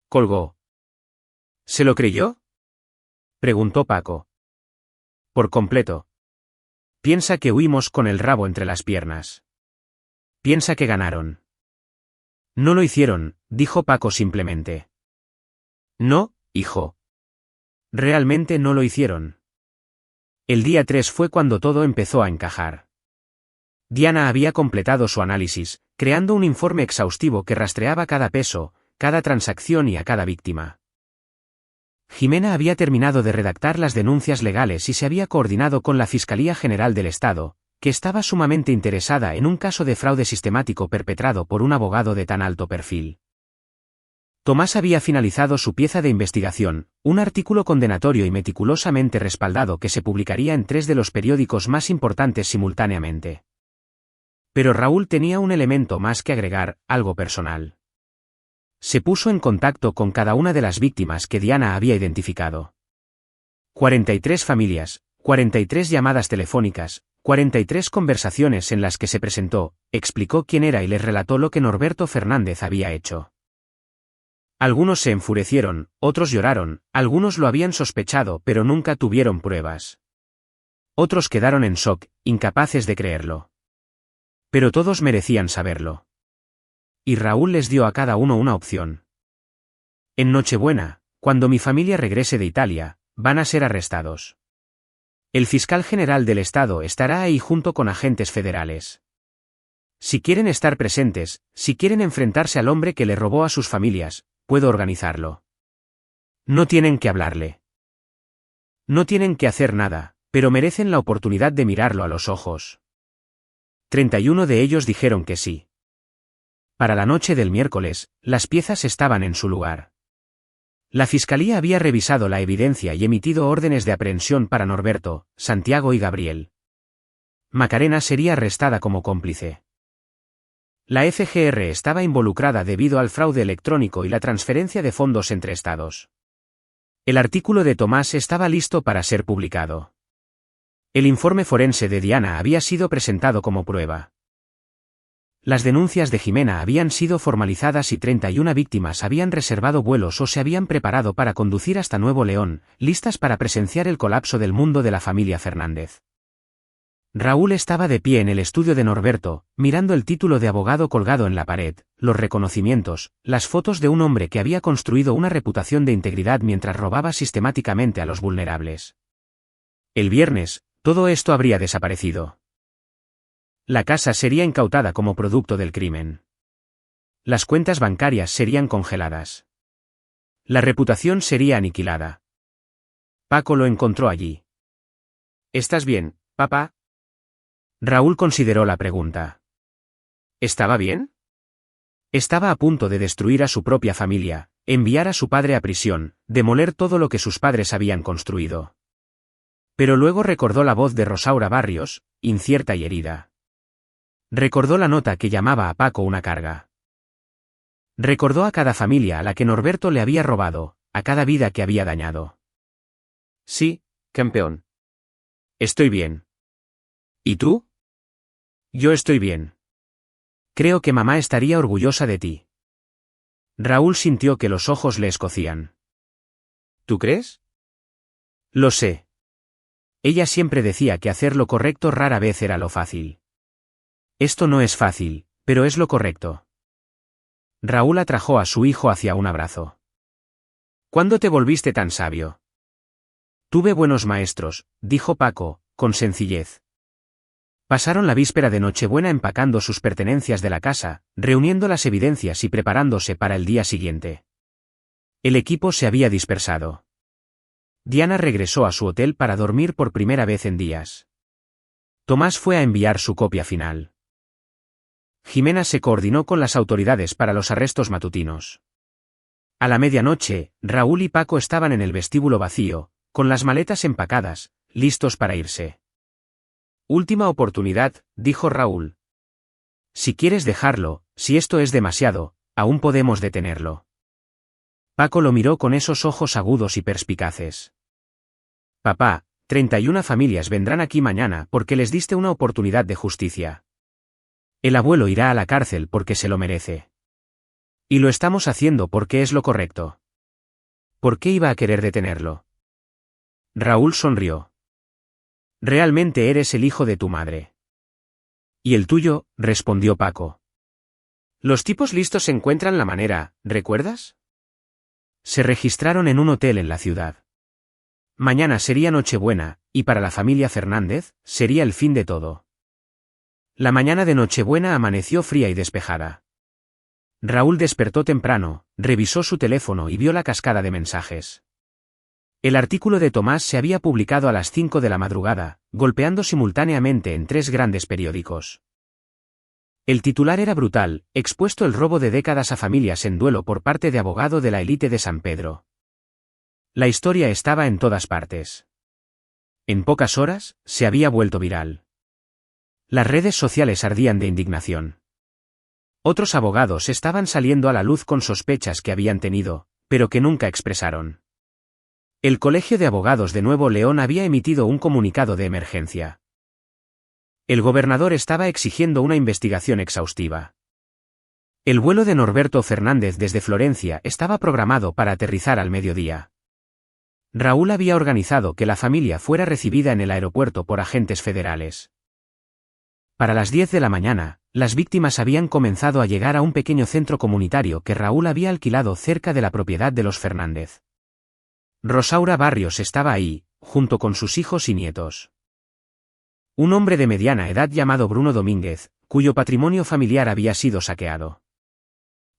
Colgó. ¿Se lo creyó? Preguntó Paco. Por completo. Piensa que huimos con el rabo entre las piernas. Piensa que ganaron. No lo hicieron, dijo Paco simplemente. No, hijo. Realmente no lo hicieron. El día 3 fue cuando todo empezó a encajar. Diana había completado su análisis, creando un informe exhaustivo que rastreaba cada peso, cada transacción y a cada víctima. Jimena había terminado de redactar las denuncias legales y se había coordinado con la Fiscalía General del Estado, que estaba sumamente interesada en un caso de fraude sistemático perpetrado por un abogado de tan alto perfil. Tomás había finalizado su pieza de investigación, un artículo condenatorio y meticulosamente respaldado que se publicaría en 3 de los periódicos más importantes simultáneamente. Pero Raúl tenía un elemento más que agregar, algo personal. Se puso en contacto con cada una de las víctimas que Diana había identificado. 43 familias, 43 llamadas telefónicas, 43 conversaciones en las que se presentó, explicó quién era y les relató lo que Norberto Fernández había hecho. Algunos se enfurecieron, otros lloraron, algunos lo habían sospechado pero nunca tuvieron pruebas. Otros quedaron en shock, incapaces de creerlo. Pero todos merecían saberlo. Y Raúl les dio a cada uno una opción. En Nochebuena, cuando mi familia regrese de Italia, van a ser arrestados. El fiscal general del estado estará ahí junto con agentes federales. Si quieren estar presentes, si quieren enfrentarse al hombre que le robó a sus familias, puedo organizarlo. No tienen que hablarle. No tienen que hacer nada, pero merecen la oportunidad de mirarlo a los ojos. 31 de ellos dijeron que sí. Para la noche del miércoles, las piezas estaban en su lugar. La fiscalía había revisado la evidencia y emitido órdenes de aprehensión para Norberto, Santiago y Gabriel. Macarena sería arrestada como cómplice. La FGR estaba involucrada debido al fraude electrónico y la transferencia de fondos entre estados. El artículo de Tomás estaba listo para ser publicado. El informe forense de Diana había sido presentado como prueba. Las denuncias de Jimena habían sido formalizadas y 31 víctimas habían reservado vuelos o se habían preparado para conducir hasta Nuevo León, listas para presenciar el colapso del mundo de la familia Fernández. Raúl estaba de pie en el estudio de Norberto, mirando el título de abogado colgado en la pared, los reconocimientos, las fotos de un hombre que había construido una reputación de integridad mientras robaba sistemáticamente a los vulnerables. El viernes, todo esto habría desaparecido. La casa sería incautada como producto del crimen. Las cuentas bancarias serían congeladas. La reputación sería aniquilada. Paco lo encontró allí. ¿Estás bien, papá? Raúl consideró la pregunta. ¿Estaba bien? Estaba a punto de destruir a su propia familia, enviar a su padre a prisión, demoler todo lo que sus padres habían construido. Pero luego recordó la voz de Rosaura Barrios, incierta y herida. Recordó la nota que llamaba a Paco una carga. Recordó a cada familia a la que Norberto le había robado, a cada vida que había dañado. Sí, campeón. Estoy bien. ¿Y tú? Yo estoy bien. Creo que mamá estaría orgullosa de ti. Raúl sintió que los ojos le escocían. ¿Tú crees? Lo sé. Ella siempre decía que hacer lo correcto rara vez era lo fácil. Esto no es fácil, pero es lo correcto. Raúl atrajo a su hijo hacia un abrazo. ¿Cuándo te volviste tan sabio? Tuve buenos maestros, dijo Paco, con sencillez. Pasaron la víspera de Nochebuena empacando sus pertenencias de la casa, reuniendo las evidencias y preparándose para el día siguiente. El equipo se había dispersado. Diana regresó a su hotel para dormir por primera vez en días. Tomás fue a enviar su copia final. Jimena se coordinó con las autoridades para los arrestos matutinos. A la medianoche, Raúl y Paco estaban en el vestíbulo vacío, con las maletas empacadas, listos para irse. Última oportunidad, dijo Raúl. Si quieres dejarlo, si esto es demasiado, aún podemos detenerlo. Paco lo miró con esos ojos agudos y perspicaces. Papá, 31 familias vendrán aquí mañana porque les diste una oportunidad de justicia. El abuelo irá a la cárcel porque se lo merece. Y lo estamos haciendo porque es lo correcto. ¿Por qué iba a querer detenerlo? Raúl sonrió. Realmente eres el hijo de tu madre. ¿Y el tuyo?, respondió Paco. Los tipos listos encuentran la manera, ¿recuerdas? Se registraron en un hotel en la ciudad. Mañana sería Nochebuena, y para la familia Fernández, sería el fin de todo. La mañana de Nochebuena amaneció fría y despejada. Raúl despertó temprano, revisó su teléfono y vio la cascada de mensajes. El artículo de Tomás se había publicado a las 5 de la madrugada, golpeando simultáneamente en 3 grandes periódicos. El titular era brutal, expuesto el robo de décadas a familias en duelo por parte de abogado de la élite de San Pedro. La historia estaba en todas partes. En pocas horas, se había vuelto viral. Las redes sociales ardían de indignación. Otros abogados estaban saliendo a la luz con sospechas que habían tenido, pero que nunca expresaron. El Colegio de Abogados de Nuevo León había emitido un comunicado de emergencia. El gobernador estaba exigiendo una investigación exhaustiva. El vuelo de Norberto Fernández desde Florencia estaba programado para aterrizar al mediodía. Raúl había organizado que la familia fuera recibida en el aeropuerto por agentes federales. Para las 10 de la mañana, las víctimas habían comenzado a llegar a un pequeño centro comunitario que Raúl había alquilado cerca de la propiedad de los Fernández. Rosaura Barrios estaba ahí, junto con sus hijos y nietos. Un hombre de mediana edad llamado Bruno Domínguez, cuyo patrimonio familiar había sido saqueado.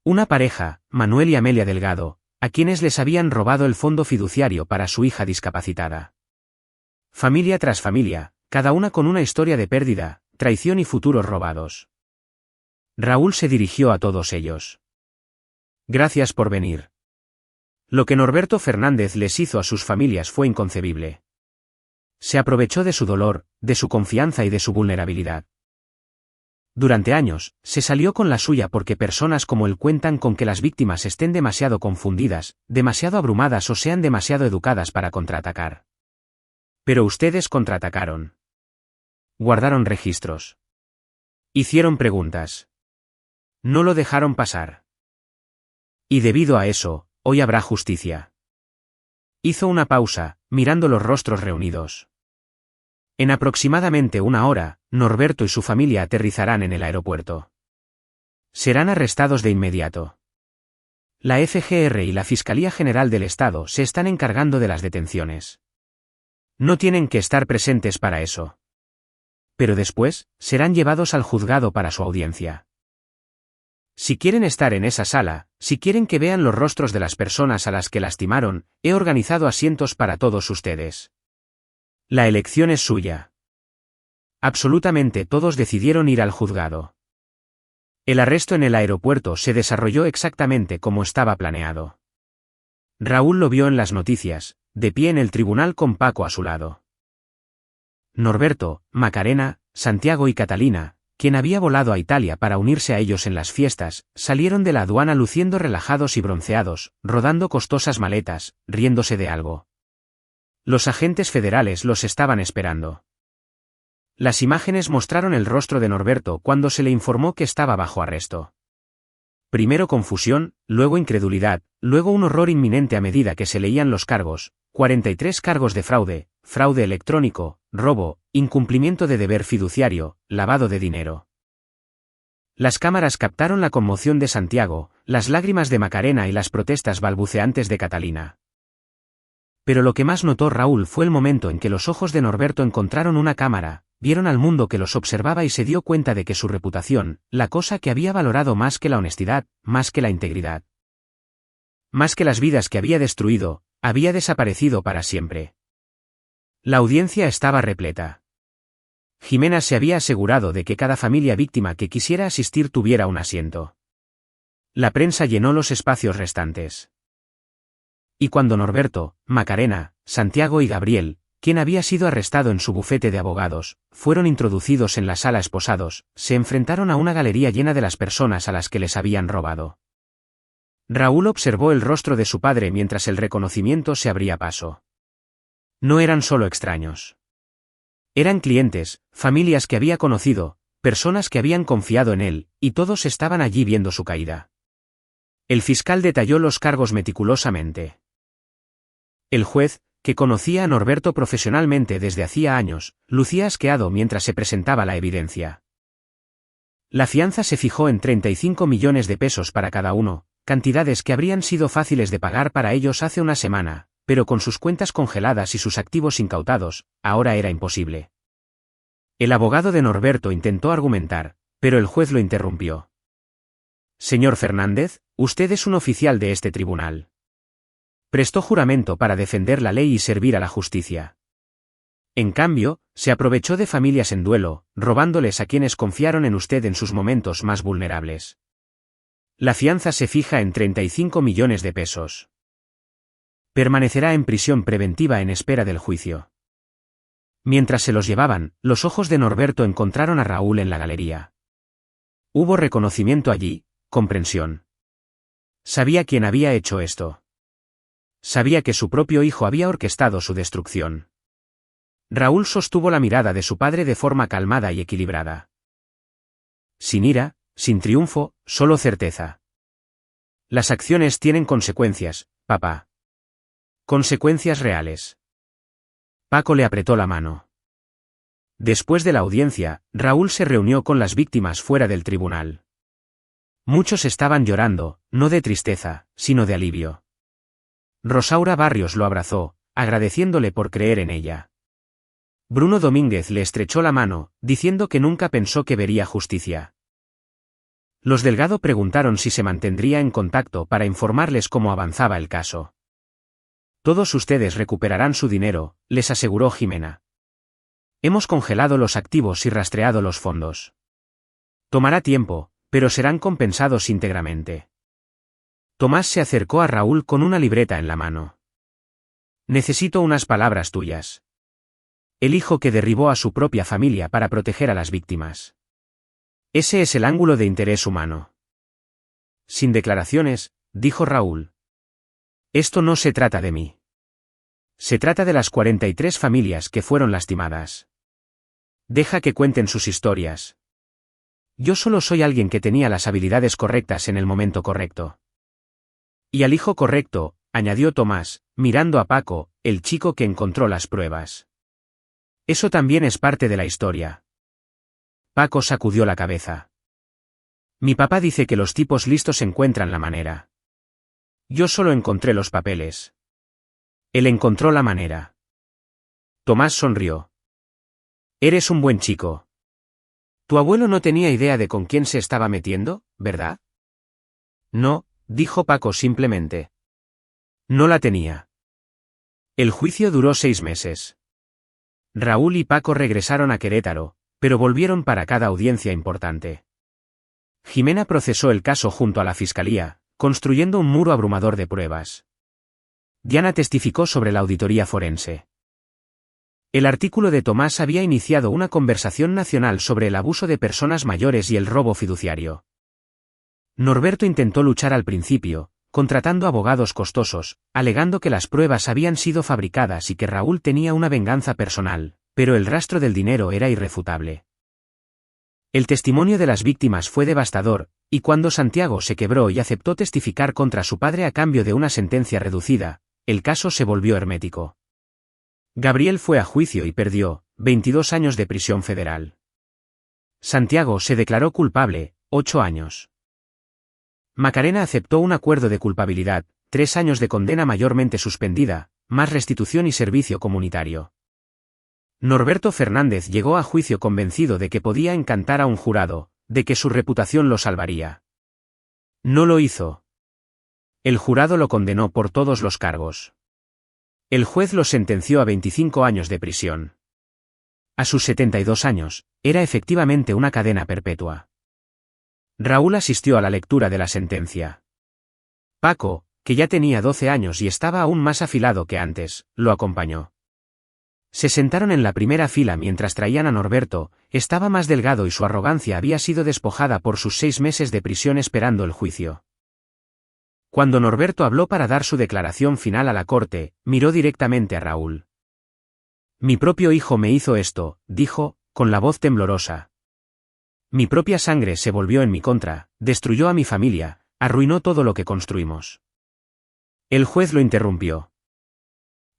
Una pareja, Manuel y Amelia Delgado, a quienes les habían robado el fondo fiduciario para su hija discapacitada. Familia tras familia, cada una con una historia de pérdida, traición y futuros robados. Raúl se dirigió a todos ellos. Gracias por venir. Lo que Norberto Fernández les hizo a sus familias fue inconcebible. Se aprovechó de su dolor, de su confianza y de su vulnerabilidad. Durante años, se salió con la suya porque personas como él cuentan con que las víctimas estén demasiado confundidas, demasiado abrumadas o sean demasiado educadas para contraatacar. Pero ustedes contraatacaron. Guardaron registros. Hicieron preguntas. No lo dejaron pasar. Y debido a eso, hoy habrá justicia. Hizo una pausa, mirando los rostros reunidos. En aproximadamente una hora, Norberto y su familia aterrizarán en el aeropuerto. Serán arrestados de inmediato. La FGR y la Fiscalía General del Estado se están encargando de las detenciones. No tienen que estar presentes para eso. Pero después, serán llevados al juzgado para su audiencia. Si quieren estar en esa sala, si quieren que vean los rostros de las personas a las que lastimaron, he organizado asientos para todos ustedes. La elección es suya. Absolutamente todos decidieron ir al juzgado. El arresto en el aeropuerto se desarrolló exactamente como estaba planeado. Raúl lo vio en las noticias, de pie en el tribunal con Paco a su lado. Norberto, Macarena, Santiago y Catalina, quien había volado a Italia para unirse a ellos en las fiestas, salieron de la aduana luciendo relajados y bronceados, rodando costosas maletas, riéndose de algo. Los agentes federales los estaban esperando. Las imágenes mostraron el rostro de Norberto cuando se le informó que estaba bajo arresto. Primero confusión, luego incredulidad, luego un horror inminente a medida que se leían los cargos: 43 cargos de fraude, fraude electrónico, robo, incumplimiento de deber fiduciario, lavado de dinero. Las cámaras captaron la conmoción de Santiago, las lágrimas de Macarena y las protestas balbuceantes de Catalina. Pero lo que más notó Raúl fue el momento en que los ojos de Norberto encontraron una cámara, vieron al mundo que los observaba y se dio cuenta de que su reputación, la cosa que había valorado más que la honestidad, más que la integridad, más que las vidas que había destruido, había desaparecido para siempre. La audiencia estaba repleta. Jimena se había asegurado de que cada familia víctima que quisiera asistir tuviera un asiento. La prensa llenó los espacios restantes. Y cuando Norberto, Macarena, Santiago y Gabriel, quien había sido arrestado en su bufete de abogados, fueron introducidos en la sala esposados, se enfrentaron a una galería llena de las personas a las que les habían robado. Raúl observó el rostro de su padre mientras el reconocimiento se abría paso. No eran solo extraños. Eran clientes, familias que había conocido, personas que habían confiado en él, y todos estaban allí viendo su caída. El fiscal detalló los cargos meticulosamente. El juez, que conocía a Norberto profesionalmente desde hacía años, lucía asqueado mientras se presentaba la evidencia. La fianza se fijó en 35 millones de pesos para cada uno, cantidades que habrían sido fáciles de pagar para ellos hace una semana, pero con sus cuentas congeladas y sus activos incautados, ahora era imposible. El abogado de Norberto intentó argumentar, pero el juez lo interrumpió. Señor Fernández, usted es un oficial de este tribunal. Prestó juramento para defender la ley y servir a la justicia. En cambio, se aprovechó de familias en duelo, robándoles a quienes confiaron en usted en sus momentos más vulnerables. La fianza se fija en 35 millones de pesos. Permanecerá en prisión preventiva en espera del juicio. Mientras se los llevaban, los ojos de Norberto encontraron a Raúl en la galería. Hubo reconocimiento allí, comprensión. Sabía quién había hecho esto. Sabía que su propio hijo había orquestado su destrucción. Raúl sostuvo la mirada de su padre de forma calmada y equilibrada. Sin ira, sin triunfo, solo certeza. Las acciones tienen consecuencias, papá. Consecuencias reales. Paco le apretó la mano. Después de la audiencia, Raúl se reunió con las víctimas fuera del tribunal. Muchos estaban llorando, no de tristeza, sino de alivio. Rosaura Barrios lo abrazó, agradeciéndole por creer en ella. Bruno Domínguez le estrechó la mano, diciendo que nunca pensó que vería justicia. Los Delgado preguntaron si se mantendría en contacto para informarles cómo avanzaba el caso. Todos ustedes recuperarán su dinero, les aseguró Jimena. Hemos congelado los activos y rastreado los fondos. Tomará tiempo, pero serán compensados íntegramente. Tomás se acercó a Raúl con una libreta en la mano. Necesito unas palabras tuyas. El hijo que derribó a su propia familia para proteger a las víctimas. Ese es el ángulo de interés humano. Sin declaraciones, dijo Raúl. Esto no se trata de mí. Se trata de las 43 familias que fueron lastimadas. Deja que cuenten sus historias. Yo solo soy alguien que tenía las habilidades correctas en el momento correcto. Y al hijo correcto, añadió Tomás, mirando a Paco, el chico que encontró las pruebas. Eso también es parte de la historia. Paco sacudió la cabeza. Mi papá dice que los tipos listos encuentran la manera. Yo solo encontré los papeles. Él encontró la manera. Tomás sonrió. Eres un buen chico. Tu abuelo no tenía idea de con quién se estaba metiendo, ¿verdad? No, dijo Paco simplemente. No la tenía. El juicio duró 6 meses. Raúl y Paco regresaron a Querétaro, pero volvieron para cada audiencia importante. Jimena procesó el caso junto a la fiscalía, construyendo un muro abrumador de pruebas. Diana testificó sobre la auditoría forense. El artículo de Tomás había iniciado una conversación nacional sobre el abuso de personas mayores y el robo fiduciario. Norberto intentó luchar al principio, contratando abogados costosos, alegando que las pruebas habían sido fabricadas y que Raúl tenía una venganza personal, pero el rastro del dinero era irrefutable. El testimonio de las víctimas fue devastador, y cuando Santiago se quebró y aceptó testificar contra su padre a cambio de una sentencia reducida, el caso se volvió hermético. Gabriel fue a juicio y perdió 22 años de prisión federal. Santiago se declaró culpable, 8 años. Macarena aceptó un acuerdo de culpabilidad, 3 años de condena mayormente suspendida, más restitución y servicio comunitario. Norberto Fernández llegó a juicio convencido de que podía encantar a un jurado, de que su reputación lo salvaría. No lo hizo. El jurado lo condenó por todos los cargos. El juez lo sentenció a 25 años de prisión. A sus 72 años, era efectivamente una cadena perpetua. Raúl asistió a la lectura de la sentencia. Paco, que ya tenía 12 años y estaba aún más afilado que antes, lo acompañó. Se sentaron en la primera fila mientras traían a Norberto, estaba más delgado y su arrogancia había sido despojada por sus 6 meses de prisión esperando el juicio. Cuando Norberto habló para dar su declaración final a la corte, miró directamente a Raúl. Mi propio hijo me hizo esto, dijo, con la voz temblorosa. Mi propia sangre se volvió en mi contra, destruyó a mi familia, arruinó todo lo que construimos. El juez lo interrumpió.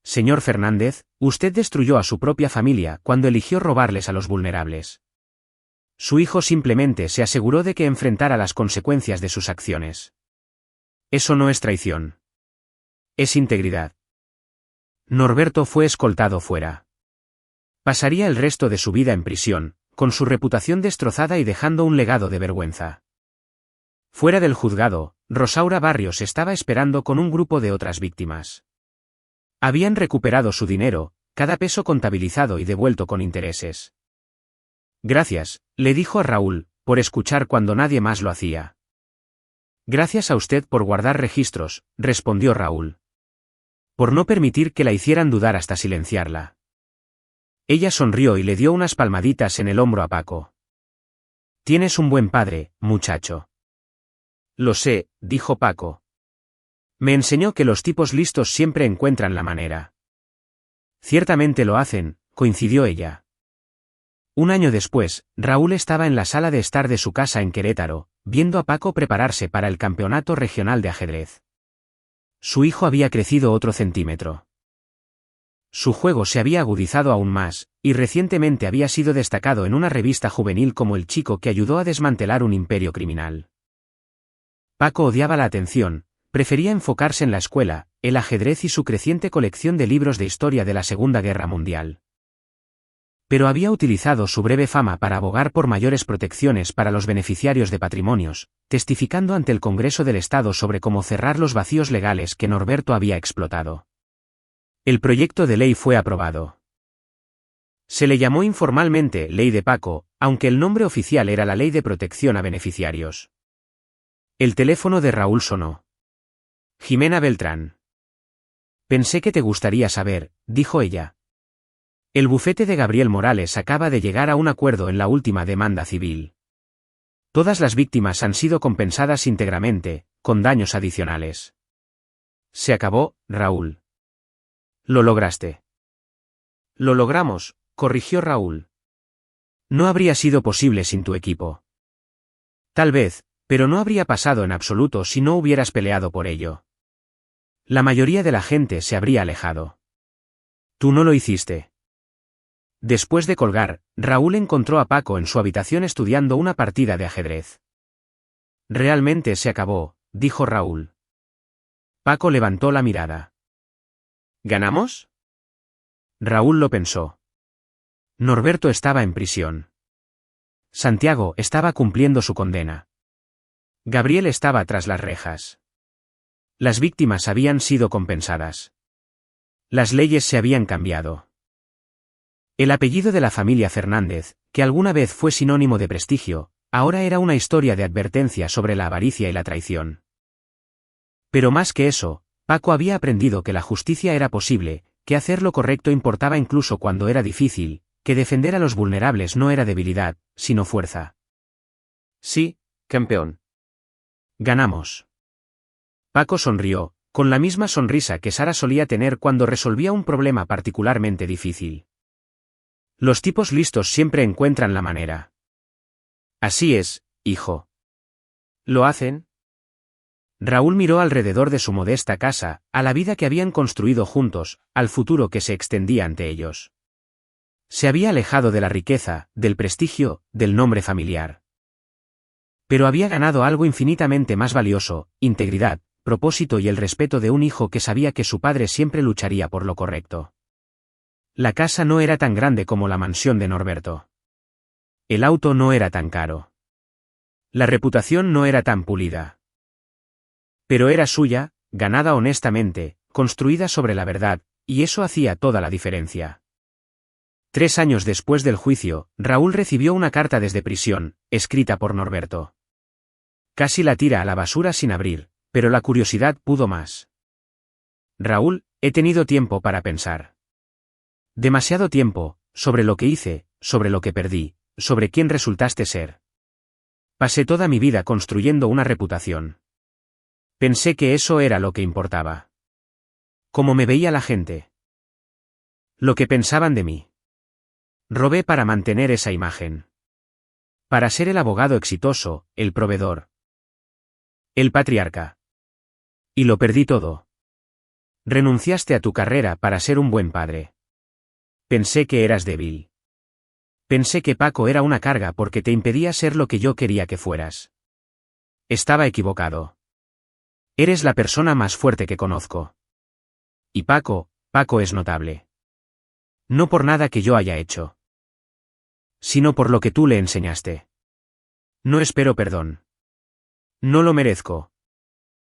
Señor Fernández, usted destruyó a su propia familia cuando eligió robarles a los vulnerables. Su hijo simplemente se aseguró de que enfrentara las consecuencias de sus acciones. Eso no es traición. Es integridad. Norberto fue escoltado fuera. Pasaría el resto de su vida en prisión, con su reputación destrozada y dejando un legado de vergüenza. Fuera del juzgado, Rosaura Barrios estaba esperando con un grupo de otras víctimas. Habían recuperado su dinero, cada peso contabilizado y devuelto con intereses. Gracias, le dijo a Raúl, por escuchar cuando nadie más lo hacía. Gracias a usted por guardar registros, respondió Raúl. Por no permitir que la hicieran dudar hasta silenciarla. Ella sonrió y le dio unas palmaditas en el hombro a Paco. Tienes un buen padre, muchacho. Lo sé, dijo Paco. Me enseñó que los tipos listos siempre encuentran la manera. Ciertamente lo hacen, coincidió ella. Un año después, Raúl estaba en la sala de estar de su casa en Querétaro, viendo a Paco prepararse para el campeonato regional de ajedrez. Su hijo había crecido otro centímetro. Su juego se había agudizado aún más, y recientemente había sido destacado en una revista juvenil como el chico que ayudó a desmantelar un imperio criminal. Paco odiaba la atención, prefería enfocarse en la escuela, el ajedrez y su creciente colección de libros de historia de la Segunda Guerra Mundial. Pero había utilizado su breve fama para abogar por mayores protecciones para los beneficiarios de patrimonios, testificando ante el Congreso del Estado sobre cómo cerrar los vacíos legales que Norberto había explotado. El proyecto de ley fue aprobado. Se le llamó informalmente Ley de Paco, aunque el nombre oficial era la Ley de Protección a Beneficiarios. El teléfono de Raúl sonó. Jimena Beltrán. Pensé que te gustaría saber, dijo ella. El bufete de Gabriel Morales acaba de llegar a un acuerdo en la última demanda civil. Todas las víctimas han sido compensadas íntegramente, con daños adicionales. Se acabó, Raúl. Lo lograste. Lo logramos, corrigió Raúl. No habría sido posible sin tu equipo. Tal vez, pero no habría pasado en absoluto si no hubieras peleado por ello. La mayoría de la gente se habría alejado. Tú no lo hiciste. Después de colgar, Raúl encontró a Paco en su habitación estudiando una partida de ajedrez. Realmente se acabó, dijo Raúl. Paco levantó la mirada. ¿Ganamos? Raúl lo pensó. Norberto estaba en prisión. Santiago estaba cumpliendo su condena. Gabriel estaba tras las rejas. Las víctimas habían sido compensadas. Las leyes se habían cambiado. El apellido de la familia Fernández, que alguna vez fue sinónimo de prestigio, ahora era una historia de advertencia sobre la avaricia y la traición. Pero más que eso, Paco había aprendido que la justicia era posible, que hacer lo correcto importaba incluso cuando era difícil, que defender a los vulnerables no era debilidad, sino fuerza. Sí, campeón. Ganamos. Paco sonrió, con la misma sonrisa que Sara solía tener cuando resolvía un problema particularmente difícil. Los tipos listos siempre encuentran la manera. Así es, hijo. ¿Lo hacen? Raúl miró alrededor de su modesta casa, a la vida que habían construido juntos, al futuro que se extendía ante ellos. Se había alejado de la riqueza, del prestigio, del nombre familiar. Pero había ganado algo infinitamente más valioso: integridad, propósito y el respeto de un hijo que sabía que su padre siempre lucharía por lo correcto. La casa no era tan grande como la mansión de Norberto. El auto no era tan caro. La reputación no era tan pulida. Pero era suya, ganada honestamente, construida sobre la verdad, y eso hacía toda la diferencia. 3 años después del juicio, Raúl recibió una carta desde prisión, escrita por Norberto. Casi la tira a la basura sin abrir, pero la curiosidad pudo más. Raúl, he tenido tiempo para pensar. Demasiado tiempo, sobre lo que hice, sobre lo que perdí, sobre quién resultaste ser. Pasé toda mi vida construyendo una reputación. Pensé que eso era lo que importaba. Cómo me veía la gente. Lo que pensaban de mí. Robé para mantener esa imagen. Para ser el abogado exitoso, el proveedor. El patriarca. Y lo perdí todo. Renunciaste a tu carrera para ser un buen padre. Pensé que eras débil. Pensé que Paco era una carga porque te impedía ser lo que yo quería que fueras. Estaba equivocado. Eres la persona más fuerte que conozco. Y Paco es notable. No por nada que yo haya hecho, sino por lo que tú le enseñaste. No espero perdón. No lo merezco.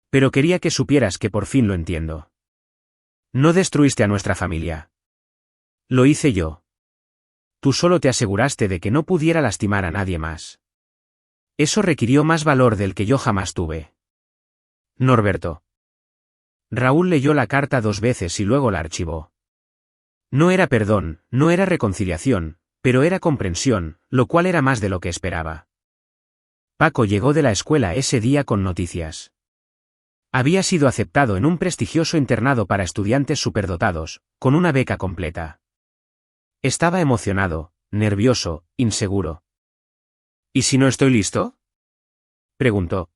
Pero quería que supieras que por fin lo entiendo. No destruiste a nuestra familia. Lo hice yo. Tú solo te aseguraste de que no pudiera lastimar a nadie más. Eso requirió más valor del que yo jamás tuve. Norberto. Raúl leyó la carta 2 veces y luego la archivó. No era perdón, no era reconciliación, pero era comprensión, lo cual era más de lo que esperaba. Paco llegó de la escuela ese día con noticias. Había sido aceptado en un prestigioso internado para estudiantes superdotados, con una beca completa. Estaba emocionado, nervioso, inseguro. ¿Y si no estoy listo?, preguntó.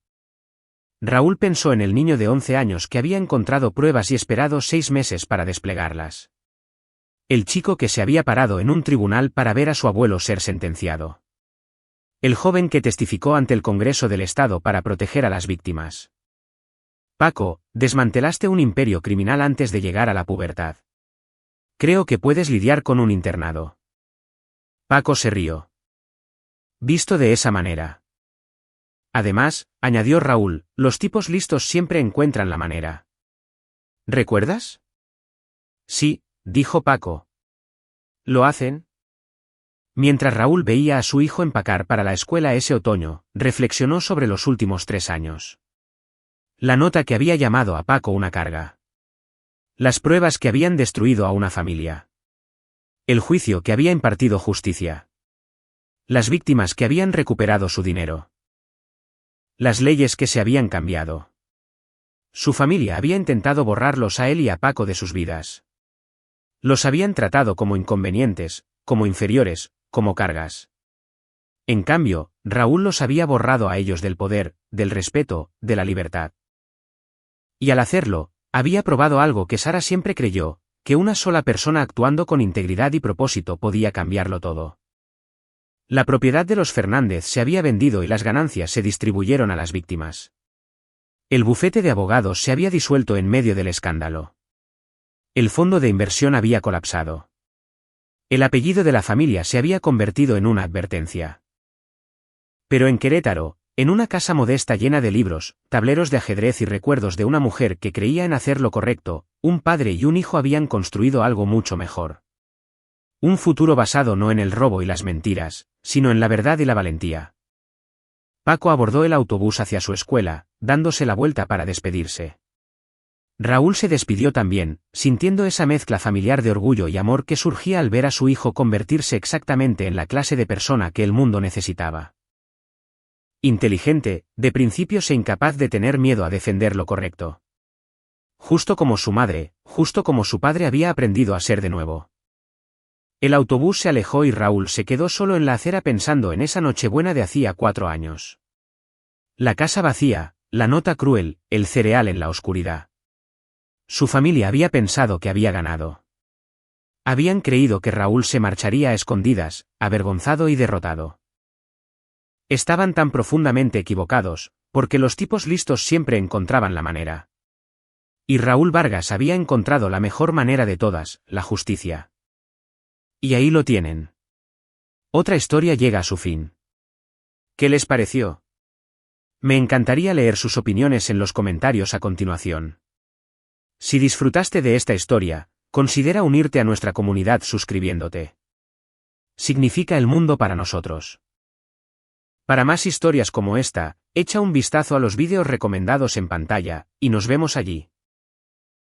Raúl pensó en el niño de 11 años que había encontrado pruebas y esperado 6 meses para desplegarlas. El chico que se había parado en un tribunal para ver a su abuelo ser sentenciado. El joven que testificó ante el Congreso del Estado para proteger a las víctimas. Paco, desmantelaste un imperio criminal antes de llegar a la pubertad. Creo que puedes lidiar con un internado. Paco se rió. Visto de esa manera. Además, añadió Raúl, los tipos listos siempre encuentran la manera. ¿Recuerdas? Sí, dijo Paco. ¿Lo hacen? Mientras Raúl veía a su hijo empacar para la escuela ese otoño, reflexionó sobre los últimos 3 años. La nota que había llamado a Paco una carga. Las pruebas que habían destruido a una familia. El juicio que había impartido justicia. Las víctimas que habían recuperado su dinero. Las leyes que se habían cambiado. Su familia había intentado borrarlos a él y a Paco de sus vidas. Los habían tratado como inconvenientes, como inferiores, como cargas. En cambio, Raúl los había borrado a ellos del poder, del respeto, de la libertad. Y al hacerlo, había probado algo que Sara siempre creyó, que una sola persona actuando con integridad y propósito podía cambiarlo todo. La propiedad de los Fernández se había vendido y las ganancias se distribuyeron a las víctimas. El bufete de abogados se había disuelto en medio del escándalo. El fondo de inversión había colapsado. El apellido de la familia se había convertido en una advertencia. Pero en Querétaro, en una casa modesta llena de libros, tableros de ajedrez y recuerdos de una mujer que creía en hacer lo correcto, un padre y un hijo habían construido algo mucho mejor. Un futuro basado no en el robo y las mentiras, sino en la verdad y la valentía. Paco abordó el autobús hacia su escuela, dándose la vuelta para despedirse. Raúl se despidió también, sintiendo esa mezcla familiar de orgullo y amor que surgía al ver a su hijo convertirse exactamente en la clase de persona que el mundo necesitaba. Inteligente, de principios e incapaz de tener miedo a defender lo correcto. Justo como su madre, justo como su padre había aprendido a ser de nuevo. El autobús se alejó y Raúl se quedó solo en la acera pensando en esa Nochebuena de hacía 4 años. La casa vacía, la nota cruel, el cereal en la oscuridad. Su familia había pensado que había ganado. Habían creído que Raúl se marcharía a escondidas, avergonzado y derrotado. Estaban tan profundamente equivocados, porque los tipos listos siempre encontraban la manera. Y Raúl Vargas había encontrado la mejor manera de todas, la justicia. Y ahí lo tienen. Otra historia llega a su fin. ¿Qué les pareció? Me encantaría leer sus opiniones en los comentarios a continuación. Si disfrutaste de esta historia, considera unirte a nuestra comunidad suscribiéndote. Significa el mundo para nosotros. Para más historias como esta, echa un vistazo a los vídeos recomendados en pantalla, y nos vemos allí.